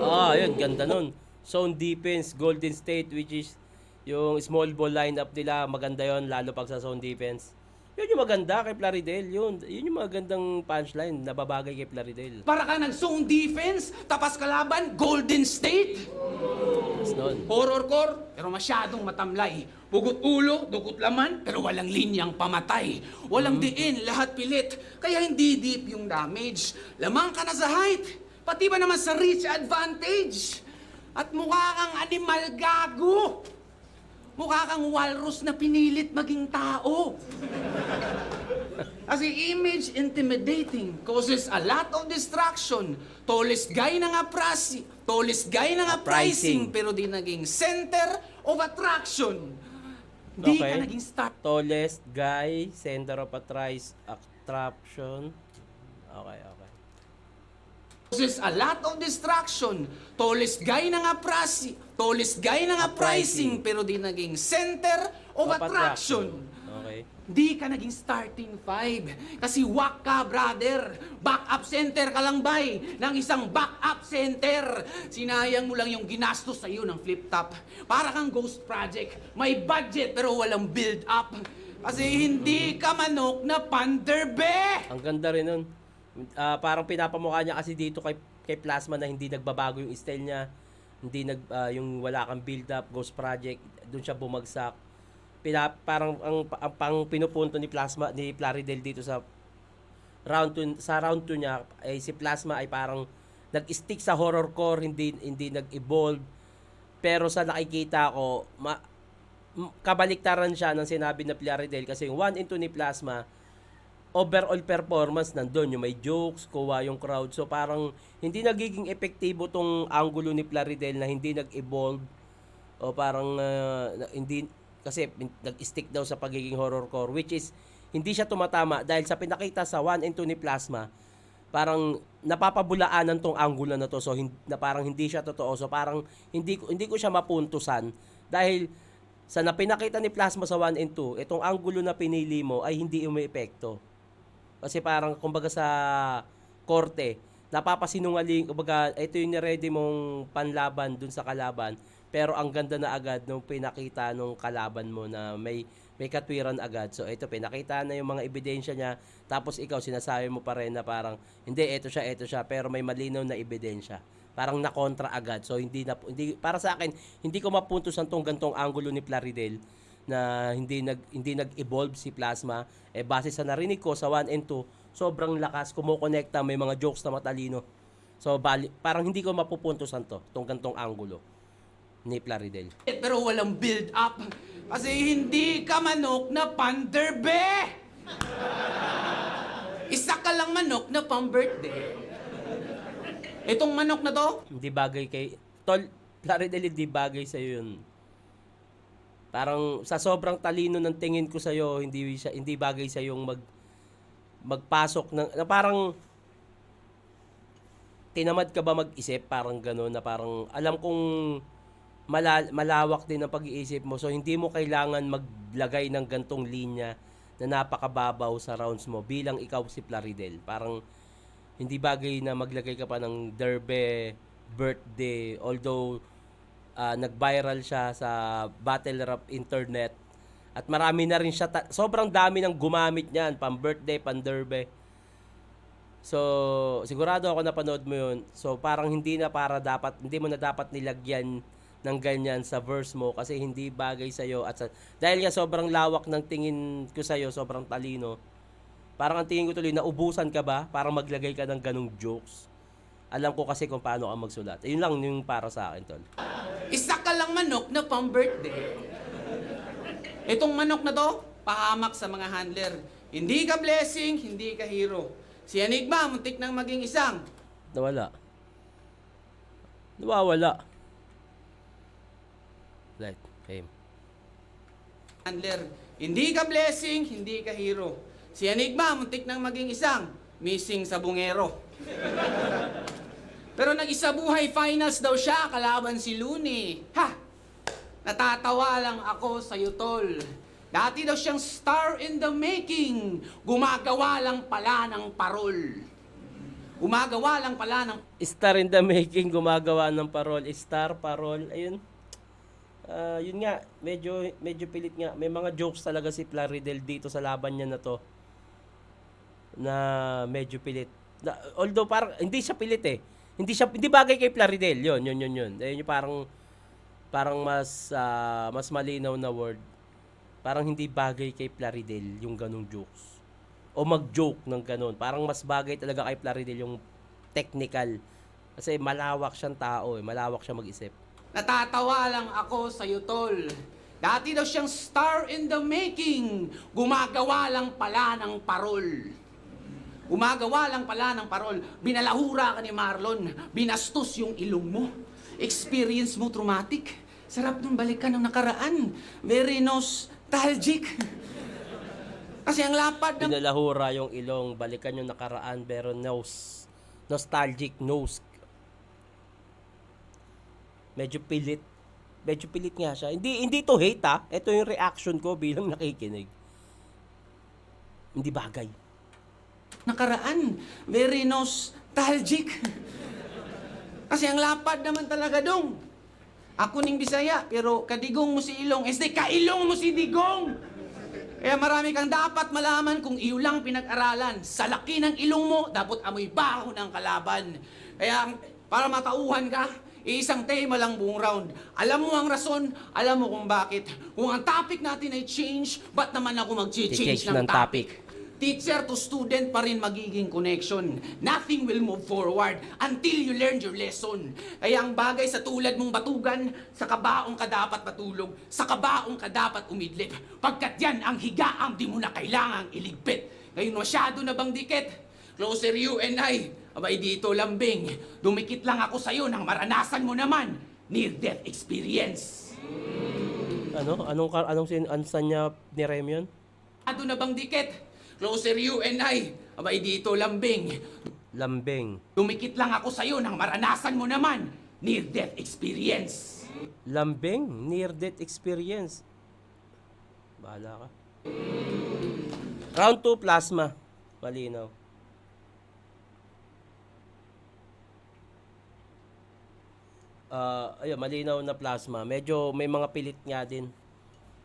Speaker 1: Yun, ganda nun. Zone defense, Golden State, which is yung small ball lineup nila, maganda yon lalo pag sa zone defense. Yun yung maganda kay Plaridel. Yun yung magandang punchline na babagay kay Plaridel.
Speaker 4: Para ka nag-zone defense, tapas kalaban, Golden State.
Speaker 1: Yes, nun.
Speaker 4: Horrorcore, pero masyadong matamlay. Pugot ulo, dugot laman, pero walang linyang pamatay. Walang diin, lahat pilit. Kaya hindi deep yung damage. Lamang ka na sa height, pati ba naman sa reach advantage? At mukha kang animal gago. Mukha kang walrus na pinilit maging tao. Kasi image intimidating causes a lot of distraction. Tallest guy na nga pricing, pero di naging center of attraction. Di ka naging start.
Speaker 1: Tallest guy, center of attraction. Okay.
Speaker 4: Causes a lot of distraction. Tallest guy na nga pricing, pero di naging center of attraction.
Speaker 1: Okay.
Speaker 4: Di ka naging starting five. Kasi wak ka, brother. Backup center ka lang, bay. Ng isang backup center. Sinayang mo lang yung ginastos sa'yo ng flip-top. Para kang ghost project. May budget pero walang build-up. Kasi hindi ka manok na panderbe.
Speaker 1: Ang ganda rin nun. Parang pinapamukha niya kasi dito kay Plasma na hindi nagbabago yung style niya. Hindi yung wala kang build-up, ghost project. Doon siya bumagsak. Parang ang pinupunto ni Plasma, ni Plaridel dito sa round 2 niya ay si Plasma ay parang nag-stick sa horrorcore, hindi nag-evolve. Pero sa nakikita ko, kabaliktaran siya ng sinabi na Plaridel kasi yung 1 and 2 ni Plasma, overall performance nandun, yung may jokes, kuha yung crowd. So parang hindi nagiging epektibo tong angulo ni Plaridel na hindi nag-evolve o parang hindi kasi nag-stick daw sa pagiging horrorcore, which is hindi siya tumatama dahil sa pinakita sa 1 and 2 ni Plasma, parang napapabulaanan tong angulo na to, so na parang hindi siya totoo, so parang hindi ko siya mapuntusan dahil sa napinakita ni Plasma sa 1 and 2, itong angulo na pinili mo ay hindi umiepekto. Kasi parang kumbaga sa korte, napapasinungaling, kumbaga ito yung ni-ready mong panlaban dun sa kalaban, pero ang ganda na agad nung pinakita nung kalaban mo na may katwiran agad. So ito, pinakita na yung mga ebidensya niya, tapos ikaw sinasabi mo pa rin na parang hindi, ito siya, pero may malinaw na ebidensya. Parang nakontra agad. So hindi para sa akin, hindi ko mapuntusan tong gantong angulo ni Plaridel na hindi nag-evolve si Plasma. Base sa narinig ko sa 1 and 2, sobrang lakas, kumukonekta, may mga jokes na matalino. So parang hindi ko mapupuntusan tong gantong angulo ni Plaridel.
Speaker 4: Pero walang build up. Kasi hindi ka manok na panderbe! Isa ka lang manok na pang-birthday. Itong manok na to,
Speaker 1: Hindi bagay kay Plaridel, hindi bagay sa yun. Parang sa sobrang talino ng tingin ko sa iyo, hindi bagay sa yung magpasok na parang tinamad ka ba mag-isip, parang gano'n na parang alam kong malawak din ang pag-iisip mo, so hindi mo kailangan maglagay ng gantong linya na napakababaw sa rounds mo bilang ikaw si Plaridel. Parang hindi bagay na maglagay ka pa ng derbe birthday, although nag-viral siya sa battle rap internet at marami na rin siya, sobrang dami ng gumamit niyan, pang-birthday, pang-derbe. So, sigurado ako napanood mo yun. So, parang hindi mo na dapat nilagyan ng ganyan sa verse mo kasi hindi bagay sa'yo. Dahil nga sobrang lawak ng tingin ko sa'yo, sobrang talino, parang ang tingin ko tuloy, naubusan ka ba para maglagay ka ng ganong jokes? Alam ko kasi kung paano ka magsulat. Yun lang yung para sa akin, tol.
Speaker 4: isa ka lang manok na pang-birthday. Itong manok na to, pahamak sa mga handler. Hindi ka blessing, hindi ka hero. Si Enigma, muntik nang maging isang.
Speaker 1: Nawawala. Right, fame.
Speaker 4: Handler. Hindi ka blessing, hindi ka hero. Si Enigma, muntik nang maging isang. Missing sa bungero. Pero nag-isa buhay finals daw siya, kalaban si Looney. Ha! Natatawa lang ako sa tol. Dati daw siyang star in the making. Gumagawa lang pala ng parol. Gumagawa lang pala ng...
Speaker 1: Star in the making, gumagawa ng parol. Star, parol, ayun. Yun nga, medyo pilit nga. May mga jokes talaga si Plaridel dito sa laban niya na to. Na medyo pilit. Although parang hindi siya pilit eh. Hindi bagay kay Plaridel. Yun. Ayun yung parang mas malinaw na word. Parang hindi bagay kay Plaridel yung ganung jokes. O mag-joke ng ganun. Parang mas bagay talaga kay Plaridel yung technical. Kasi malawak siyang tao eh. Malawak siya mag-isip.
Speaker 4: Natatawa lang ako sa tol. Dati daw siyang star in the making. Gumagawa lang pala ng parol. Gumagawa lang pala ng parol. Binalahura ka ni Marlon. Binastos yung ilong mo. Experience mo traumatic. Sarap nung balikan ng nakaraan. Very nostalgic. Kasi ang lapad ng...
Speaker 1: Pinalahura yung ilong, balikan yung nakaraan, pero nostalgic nose. Medyo pilit nga siya. Hindi to hate ha. Ito yung reaction ko bilang nakikinig. Hindi bagay.
Speaker 4: Nakaraan. Very nostalgic. Kasi ang lapad naman talaga dong. Ako ning Bisaya, pero kadigong mo si Ilong. Kailong mo si Digong. Kaya marami kang dapat malaman kung iyo lang pinag-aralan. Sa laki ng ilong mo, dapat amoy baho ng kalaban. Kaya para matauhan ka, isang tema lang buong round. Alam mo ang rason, alam mo kung bakit. Kung ang topic natin ay change, ba't naman ako mag-change ng topic? teacher to student pa rin magiging connection. Nothing will move forward until you learn your lesson. Kaya ang bagay sa tulad mong batugan, sa kabaong ka dapat matulog, sa kabaong ka dapat umidlip. Pagkat yan ang higaang di mo na kailangang iligpit. Ngayon masyado na bang dikit? Closer you and I. Abay dito lambing. Dumikit lang ako sa'yo nang maranasan mo naman. Near-death experience.
Speaker 1: Anong saan niya ni Rem yun?
Speaker 4: Ado na bang dikit? Closer you and I. Abay dito lambing.
Speaker 1: Lambing.
Speaker 4: Dumikit lang ako sa'yo nang maranasan mo naman. Near-death experience.
Speaker 1: Lambing? Near-death experience. Bahala ka. Round 2, plasma. Malinaw. Ayun, malinaw na plasma. Medyo may mga pilit nga din.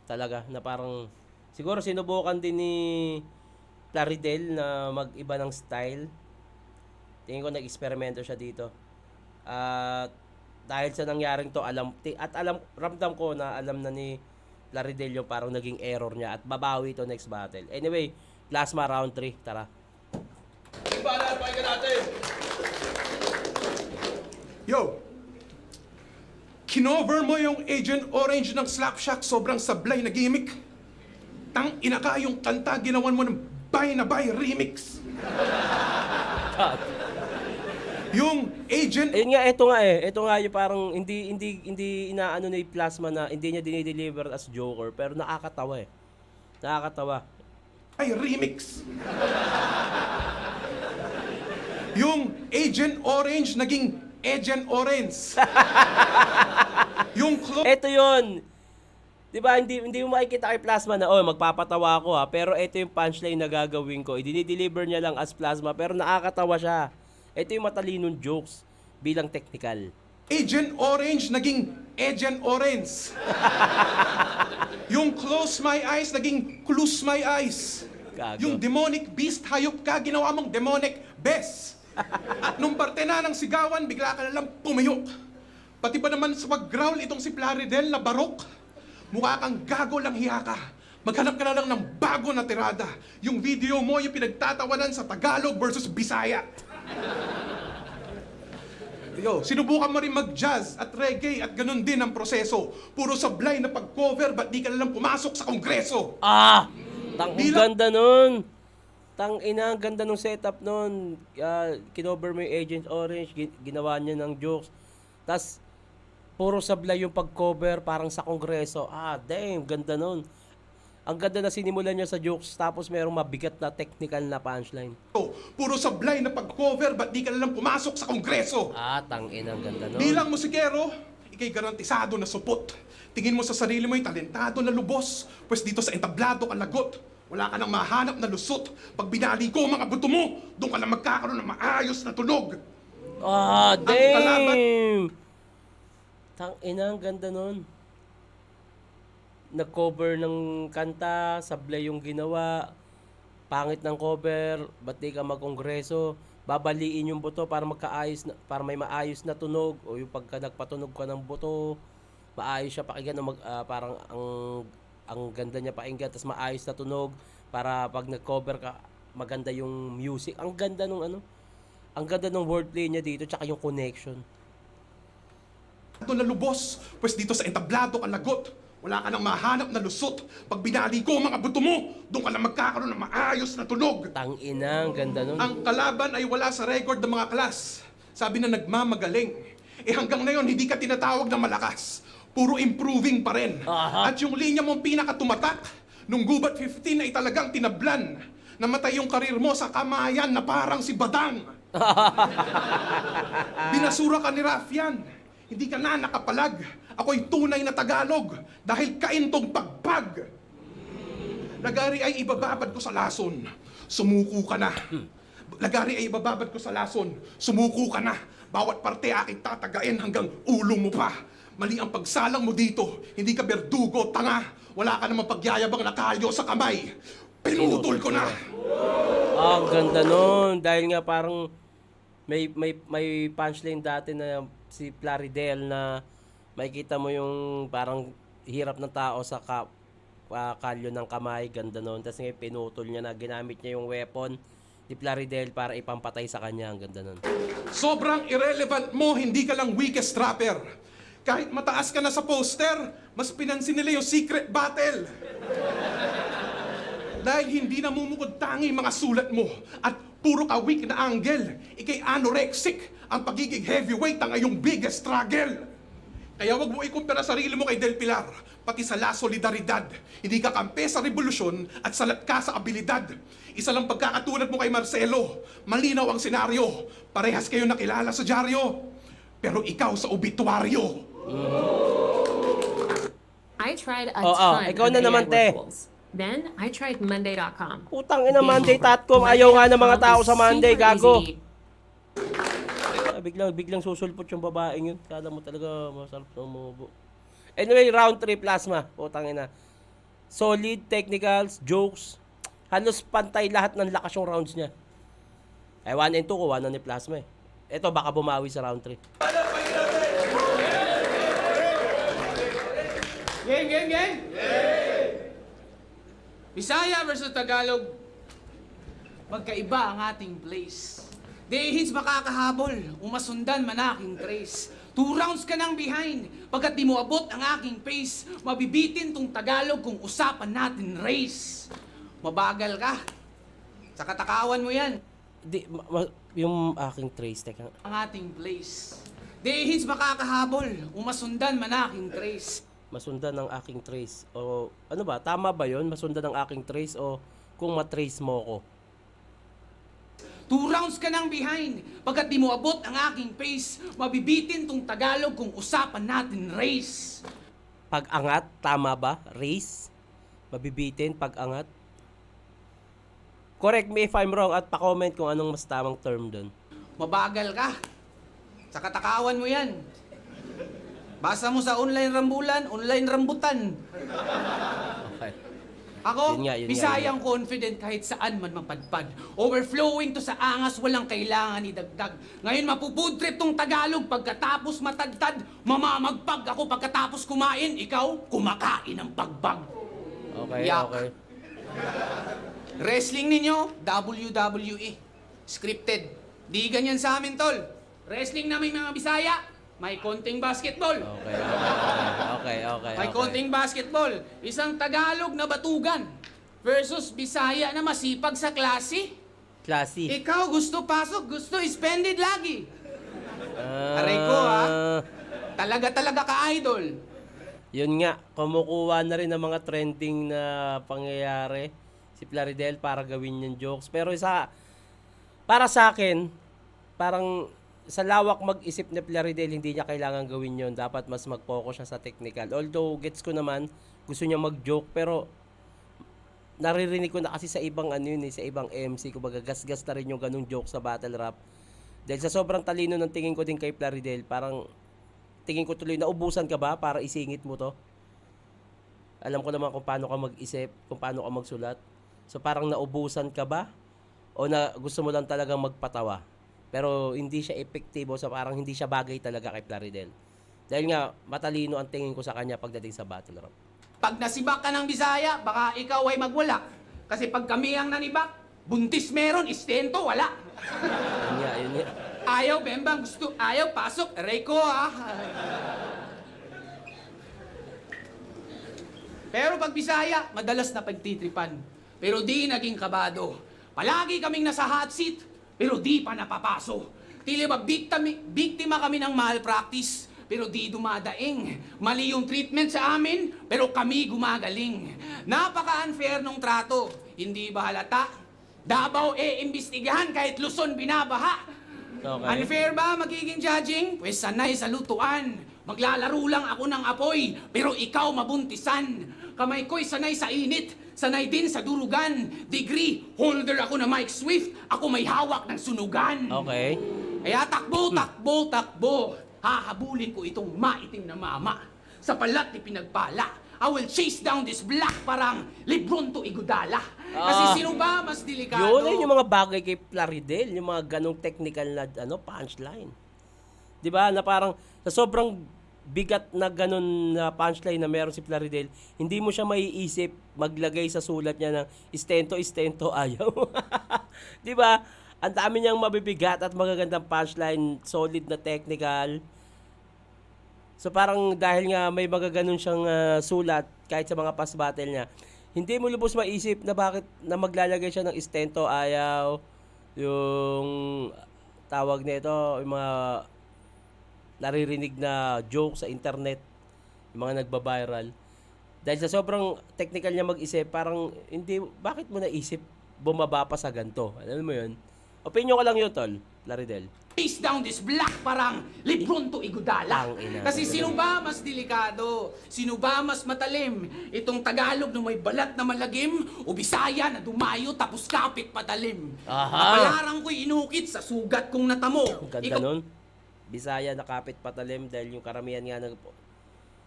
Speaker 1: Talaga, na parang... Siguro sinubukan din ni Plaridel na mag-iba ng style. Tingin ko nag-eksperimento siya dito. At dahil sa nangyaring to, ramdam ko na alam na ni Plaridel yung parang naging error niya at babawi to next battle. Anyway, plasma round 3, tara.
Speaker 2: Bala, pakinggan natin.
Speaker 3: Yo! Kinover mo yung Agent Orange ng Slapshot, sobrang sablay na gimmick. Tang ina ka yung kanta, ginawan mo ng Bay na Bay remix. Yung Agent...
Speaker 1: Ayun nga, ito nga yung parang hindi inaano ni Plasma na hindi niya dinideliver as Joker, pero nakakatawa eh. Nakakatawa.
Speaker 3: Ay, remix. Yung Agent Orange naging Agent Orange. Yung
Speaker 1: Ito yun. 'Di ba? Hindi mo makikita kay Plasma na magpapatawa ako ha, pero ito yung punchline na gagawin ko. I-deliver niya lang as Plasma pero nakakatawa siya. Ito yung matalinong jokes bilang technical.
Speaker 3: Agent Orange naging Agent Orange. Yung Close My Eyes naging Close My Eyes.
Speaker 1: Gago.
Speaker 3: Yung Demonic Beast, hayop ka, ginawa mong Demonic Best. At nung parte na ng sigawan, bigla ka na lang pumiyok. Pati ba naman sa pag-growl itong si Plaridel na barok? Mukha kang gago lang hiya ka. Maghanap ka na lang ng bago na tirada. Yung video mo yung pinagtatawanan sa Tagalog versus Bisaya. Yo, sinubukan mo rin mag-jazz at reggae at ganun din ang proseso. Puro sablay na pag-cover, ba't di ka na lang pumasok sa kongreso?
Speaker 1: Ang
Speaker 3: Bilang-
Speaker 1: ganda nun. Ang ganda nung setup nun. Kinover mo yung Agent Orange, ginawa niya ng jokes. Tas puro sablay yung pag-cover parang sa kongreso. Damn, ganda nun. Ang ganda na sinimulan niya sa jokes tapos merong mabigat na technical na punchline.
Speaker 3: Puro sablay na pag-cover, ba't di ka na lang pumasok sa kongreso?
Speaker 1: Ang ganda nun.
Speaker 3: Bilang musikero, ikay garantisado na supot. Tingin mo sa sarili mo yung talentado na lubos. Pwes dito sa entablado ka lagot. Wala ka nang mahanap na lusot. Pag binali ko mga buto mo, doon ka lang magkakaroon ng maayos na tunog.
Speaker 1: Damn! Ang ganda nun. Nag-cover ng kanta, sablay yung ginawa. Pangit ng cover, ba't di ka mag-kongreso? Babaliin yung buto para para may maayos na tunog. O yung pagka nagpatunog ka ng buto, maayos siya pakinggan. Parang ang ganda niya pakinggan, tapos maayos na tunog. Para pag nag-cover ka, maganda yung music. Ang ganda nung ang ganda ng wordplay niya dito, tsaka yung connection.
Speaker 3: Ito na lubos, pwes dito sa entablado ka lagot. Wala ka nang mahanap na lusot. Pag binali ko mga buto mo, doon ka lang magkakaroon ng maayos na tunog.
Speaker 1: Ang ganda nun.
Speaker 3: Ang kalaban ay wala sa record ng mga klas. Sabi na nagmamagaling. Hanggang ngayon, hindi ka tinatawag na malakas. Puro improving pa rin. At yung linya mong pinakatumatak, nung Gubat 15 ay talagang tinablan. Namatay yung karir mo sa kamayan na parang si Badang. Binasura ka ni Rafyan. Hindi ka na nakapalag. Ako'y tunay na Tagalog dahil kaintong pagpag. Lagari ay ibababad ko sa lason. Sumuko ka na. Lagari ay ibababad ko sa lason. Sumuko ka na. Bawat parte aking tatagain hanggang ulo mo pa. Mali ang pagsalang mo dito. Hindi ka berdugo, tanga. Wala ka namang pagyayabang na kalyo sa kamay. Pinutol ko na.
Speaker 1: Ang ganda nun. Dahil nga parang may punchline dati na si Plaridel na makikita mo yung parang hirap ng tao sa kalyo ng kamay, ganda nun. Tapos ngayon pinutol niya na, ginamit niya yung weapon ni Plaridel para ipampatay sa kanya, ang ganda nun.
Speaker 3: Sobrang irrelevant mo, hindi ka lang weakest rapper. Kahit mataas ka na sa poster, mas pinansin nila yung secret battle. Dahil hindi namumukod tangi mga sulat mo at puro ka weak na angle. Ikay anorexic, ang pagiging heavyweight ang iyong biggest struggle. Kaya wag mo ikumpara sarili mo kay Del Pilar, pati sa La Solidaridad. Hindi ka kampe sa revolusyon at salat ka sa abilidad. Isa lang pagkakatulad mo kay Marcelo. Malinaw ang senaryo. Parehas kayo nakilala sa dyaryo. Pero ikaw sa obituaryo.
Speaker 5: I tried a
Speaker 1: Oh,
Speaker 5: ton
Speaker 1: ikaw
Speaker 5: of
Speaker 1: na
Speaker 5: AI
Speaker 1: naman, te.
Speaker 5: work tools. Then, I tried Monday.com.
Speaker 1: Putang ina, Monday.com. Ayaw nga ng mga tao sa Monday, gago. Biglang susulpot yung babaeng yun. Kala mo talaga masarap na umubo. Anyway, round 3 plasma. Putang ina. Solid, technicals, jokes. Halos pantay lahat ng lakas yung rounds niya. Ay, 1 and 2 ko, 1 na ni plasma eh. Ito, baka bumawi sa round 3.
Speaker 4: Gang! Bisaya versus Tagalog. Magkaiba ang ating place. Dehins makakahabol, umasundan man aking trace. 2 rounds ka nang behind, pagkat di mo abot ang aking pace. Mabibitin tong Tagalog kung usapan natin race. Mabagal ka. Sa katakawan mo yan,
Speaker 1: Yung aking trace, teka.
Speaker 4: ang ating place. Dehins makakahabol, umasundan man aking trace.
Speaker 1: Masundan ng aking trace. O ano ba? Tama ba yun? Masundan ng aking trace o kung matrace mo ko?
Speaker 4: 2 rounds ka nang behind, pagkat di mo abot ang aking pace. Mabibitin tong Tagalog kung usapan natin race.
Speaker 1: Pag-angat, tama ba? Race? Mabibitin, pag-angat? Correct me if I'm wrong at pa-comment kung anong mas tamang term doon.
Speaker 4: Mabagal ka. Sa katakawan mo yan. Basa mo sa online rambulan, online rambutan.
Speaker 1: Okay.
Speaker 4: Ako,
Speaker 1: Yun nga, yun nga,
Speaker 4: Bisayang confident kahit saan man mapadpad. Overflowing to sa angas, walang kailangan idagdag. Ngayon mapupudtrip tong Tagalog pagkatapos matagtad. Mamamagpag ako pagkatapos kumain, ikaw kumakain ng pagbag.
Speaker 1: Okay,
Speaker 4: Yak.
Speaker 1: okay.
Speaker 4: Wrestling ninyo, WWE. Scripted. Di ganyan sa amin, tol. Wrestling namin mga Bisaya, may konting basketball.
Speaker 1: Okay.
Speaker 4: May konting basketball. Isang Tagalog na batugan versus Bisaya na masipag sa klase.
Speaker 1: Classy.
Speaker 4: Ikaw gusto pasok, gusto spended lagi. Aray ko, ha? Talaga ka idol.
Speaker 1: Yun nga, kumukuha na rin ng mga trending na pangyayari si Plaridel para gawin yung jokes. Pero para sa akin, parang sa lawak mag-isip ni Plaridel, hindi niya kailangan gawin yon. Dapat mas mag-focus siya sa technical. Although, gets ko naman, gusto niya mag-joke, pero naririnig ko na kasi sa ibang sa ibang MC, kumbaga gas-gas na rin yung ganung joke sa battle rap. Dahil sa sobrang talino ng tingin ko din kay Plaridel, parang tingin ko tuloy, naubusan ka ba para isingit mo to? Alam ko naman kung paano ka mag-isip, kung paano ka magsulat. So parang naubusan ka ba? O na gusto mo lang talagang magpatawa? Pero hindi siya epektibo, so parang hindi siya bagay talaga kay Plaridel. Dahil nga, matalino ang tingin ko sa kanya pagdating sa battle rap.
Speaker 4: Pag nasibak ka ng Bisaya, baka ikaw ay magwala. Kasi pag kami ang nanibak, buntis meron, istento, wala.
Speaker 1: Yun nga.
Speaker 4: Ayaw, Bembang, ayaw, pasok, aray ko, ha? Pero pag Bisaya, madalas na pagtitripan. Pero di naging kabado. Palagi kaming nasa hot seat, pero di pa napapaso. Tila ba biktima kami ng malpractice, pero di dumadaing. Mali yung treatment sa amin, pero kami gumagaling. Napaka-unfair nung trato, hindi ba halata? Davao imbestigahan kahit Luzon binabaha.
Speaker 1: Okay.
Speaker 4: Unfair ba magiging judging? Pwes sanay sa lutuan. Maglalaro lang ako ng apoy, pero ikaw mabuntisan. Kamay ko'y sanay sa init, sanay din sa durugan. Degree, holder ako na Mike Swift, ako may hawak ng sunugan.
Speaker 1: Okay.
Speaker 4: Kaya takbo. Hahabulin ko itong maitim na mama. Sa palat ni pinagpala. I will chase down this black parang Lebron to Igudala. Kasi sino ba mas delikado?
Speaker 1: Yun yung mga bagay kay Plaridel, yung mga ganong technical na punchline. 'Di ba? Na parang sa sobrang bigat na ganun na punchline na meron si Plaridel, hindi mo siya maiisip maglagay sa sulat niya ng istento, ayaw. Di ba? Ang dami niyang mabibigat at magagandang punchline, solid na technical. So parang dahil nga may magaganon siyang sulat kahit sa mga past battle niya, hindi mo lubos maisip na bakit na maglalagay siya ng istento, ayaw, yung tawag nito, yung mga naririnig na joke sa internet, yung mga nagba-viral. Dahil sa sobrang technical niya mag-isip, parang hindi, bakit mo naisip bumaba pa sa ganito? Alam mo yun? Opinion ko lang yun, tol, Plaridel.
Speaker 4: Face down this black parang Lebron to Iguodala.
Speaker 1: Ang ina.
Speaker 4: Kasi sino ba mas delikado? Sino ba mas matalim? Itong Tagalog na may balat na malagim o Bisaya na dumayo tapos kapit patalim?
Speaker 1: Aha.
Speaker 4: Kapalarang ko'y inukit sa sugat kong natamo.
Speaker 1: Ang ganda nun. Bisaya na kapit patalim dahil yung karamihan nga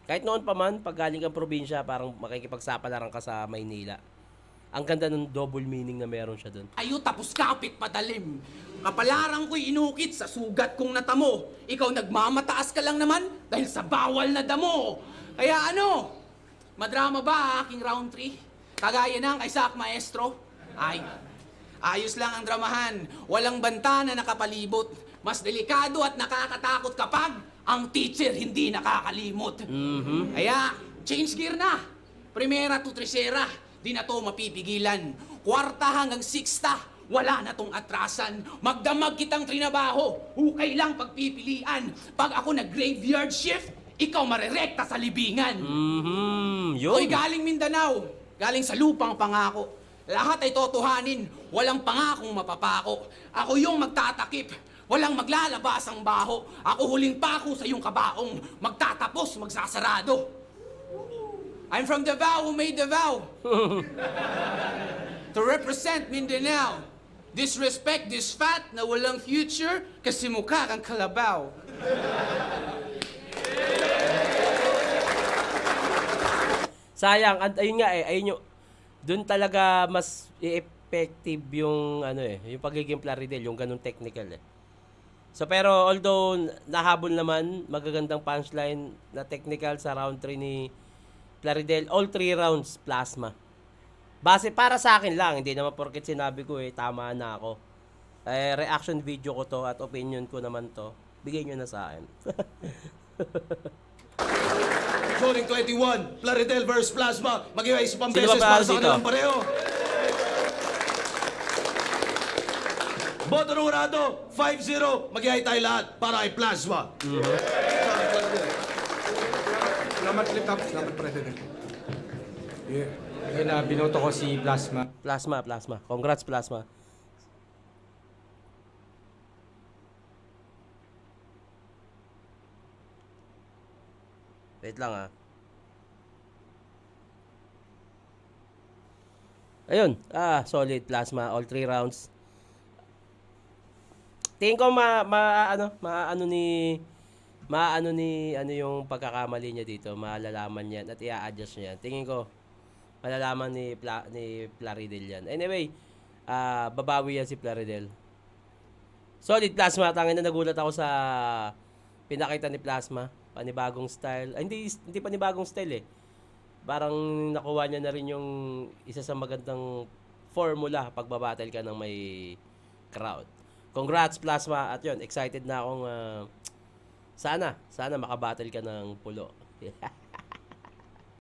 Speaker 1: kahit noon pa man, pag galing kang probinsya, parang makikipagsapalaran ka sa Maynila. Ang ganda ng double meaning na meron siya dun.
Speaker 4: Ayo tapos kapit patalim. Kapalarang ko'y inukit sa sugat kong natamo. Ikaw nagmamataas ka lang naman dahil sa bawal na damo. Kaya ano? Madrama ba aking round 3? Kagaya ng kay Sak Maestro? Ay, ayos lang ang dramahan. Walang banta na nakapalibot. Mas delikado at nakakatakot kapag ang teacher hindi nakakalimot. Kaya, change gear na. Primera to tercera, di na to mapipigilan. Kwarta hanggang sixta, wala na tong atrasan. Magdamag kitang trinabaho, hukay lang pagpipilian. Pag ako nag-graveyard shift, ikaw marerekta sa libingan.
Speaker 1: Yun.
Speaker 4: Ako'y galing Mindanao, galing sa lupang pangako. Lahat ay totohanin, walang pangakong mapapako. Ako yung magtatakip, walang maglalabas ang baho. Ako huling pako sa iyong kabaong, magtatapos, magsasarado. I'm from Davao who made the vow to represent Mindanao. Disrespect this fat na walang future kasi mukha kang kalabaw.
Speaker 1: Sayang, ayun nga ayun yung, dun talaga mas effective yung yung pagiging Plaridel, yung ganun technical So pero although nahabol naman, magagandang punchline na technical sa round 3 ni Plaridel, all 3 rounds plasma. Base para sa akin lang, hindi naman porket sinabi ko tama na ako. Reaction video ko to at opinion ko naman to. Bigay nyo na sa akin.
Speaker 2: Zoning 21, Plaridel versus Plasma. Mag-iwa isa pang
Speaker 1: Sino
Speaker 2: beses
Speaker 1: ba
Speaker 2: para sa
Speaker 1: dito?
Speaker 2: kanilang pareho. Boto ng urado, 5-0. Mag-ihay tayo lahat para kay Plasma.
Speaker 3: Salamat ulit, Tap. Salamat, President. Yeah.
Speaker 6: Ayun na, binoto ko si Plasma.
Speaker 1: Plasma. Congrats, Plasma. Wait lang Ayun, solid Plasma, all 3 rounds. Tingin ko maano ni yung pagkakamali niya dito, malalaman niya at i-adjust niya. Tingin ko malalaman ni Plaridel yan. Anyway, babawi yan si Plaridel. Solid Plasma, tangin na nagulat ako sa pinakita ni Plasma, panibagong style. Ay, hindi panibagong style Parang nakuha niya na rin yung isa sa magandang formula pag babattle ka ng may crowd. Congrats Plasma at yun, excited na akong sana makabattle ka ng pulo.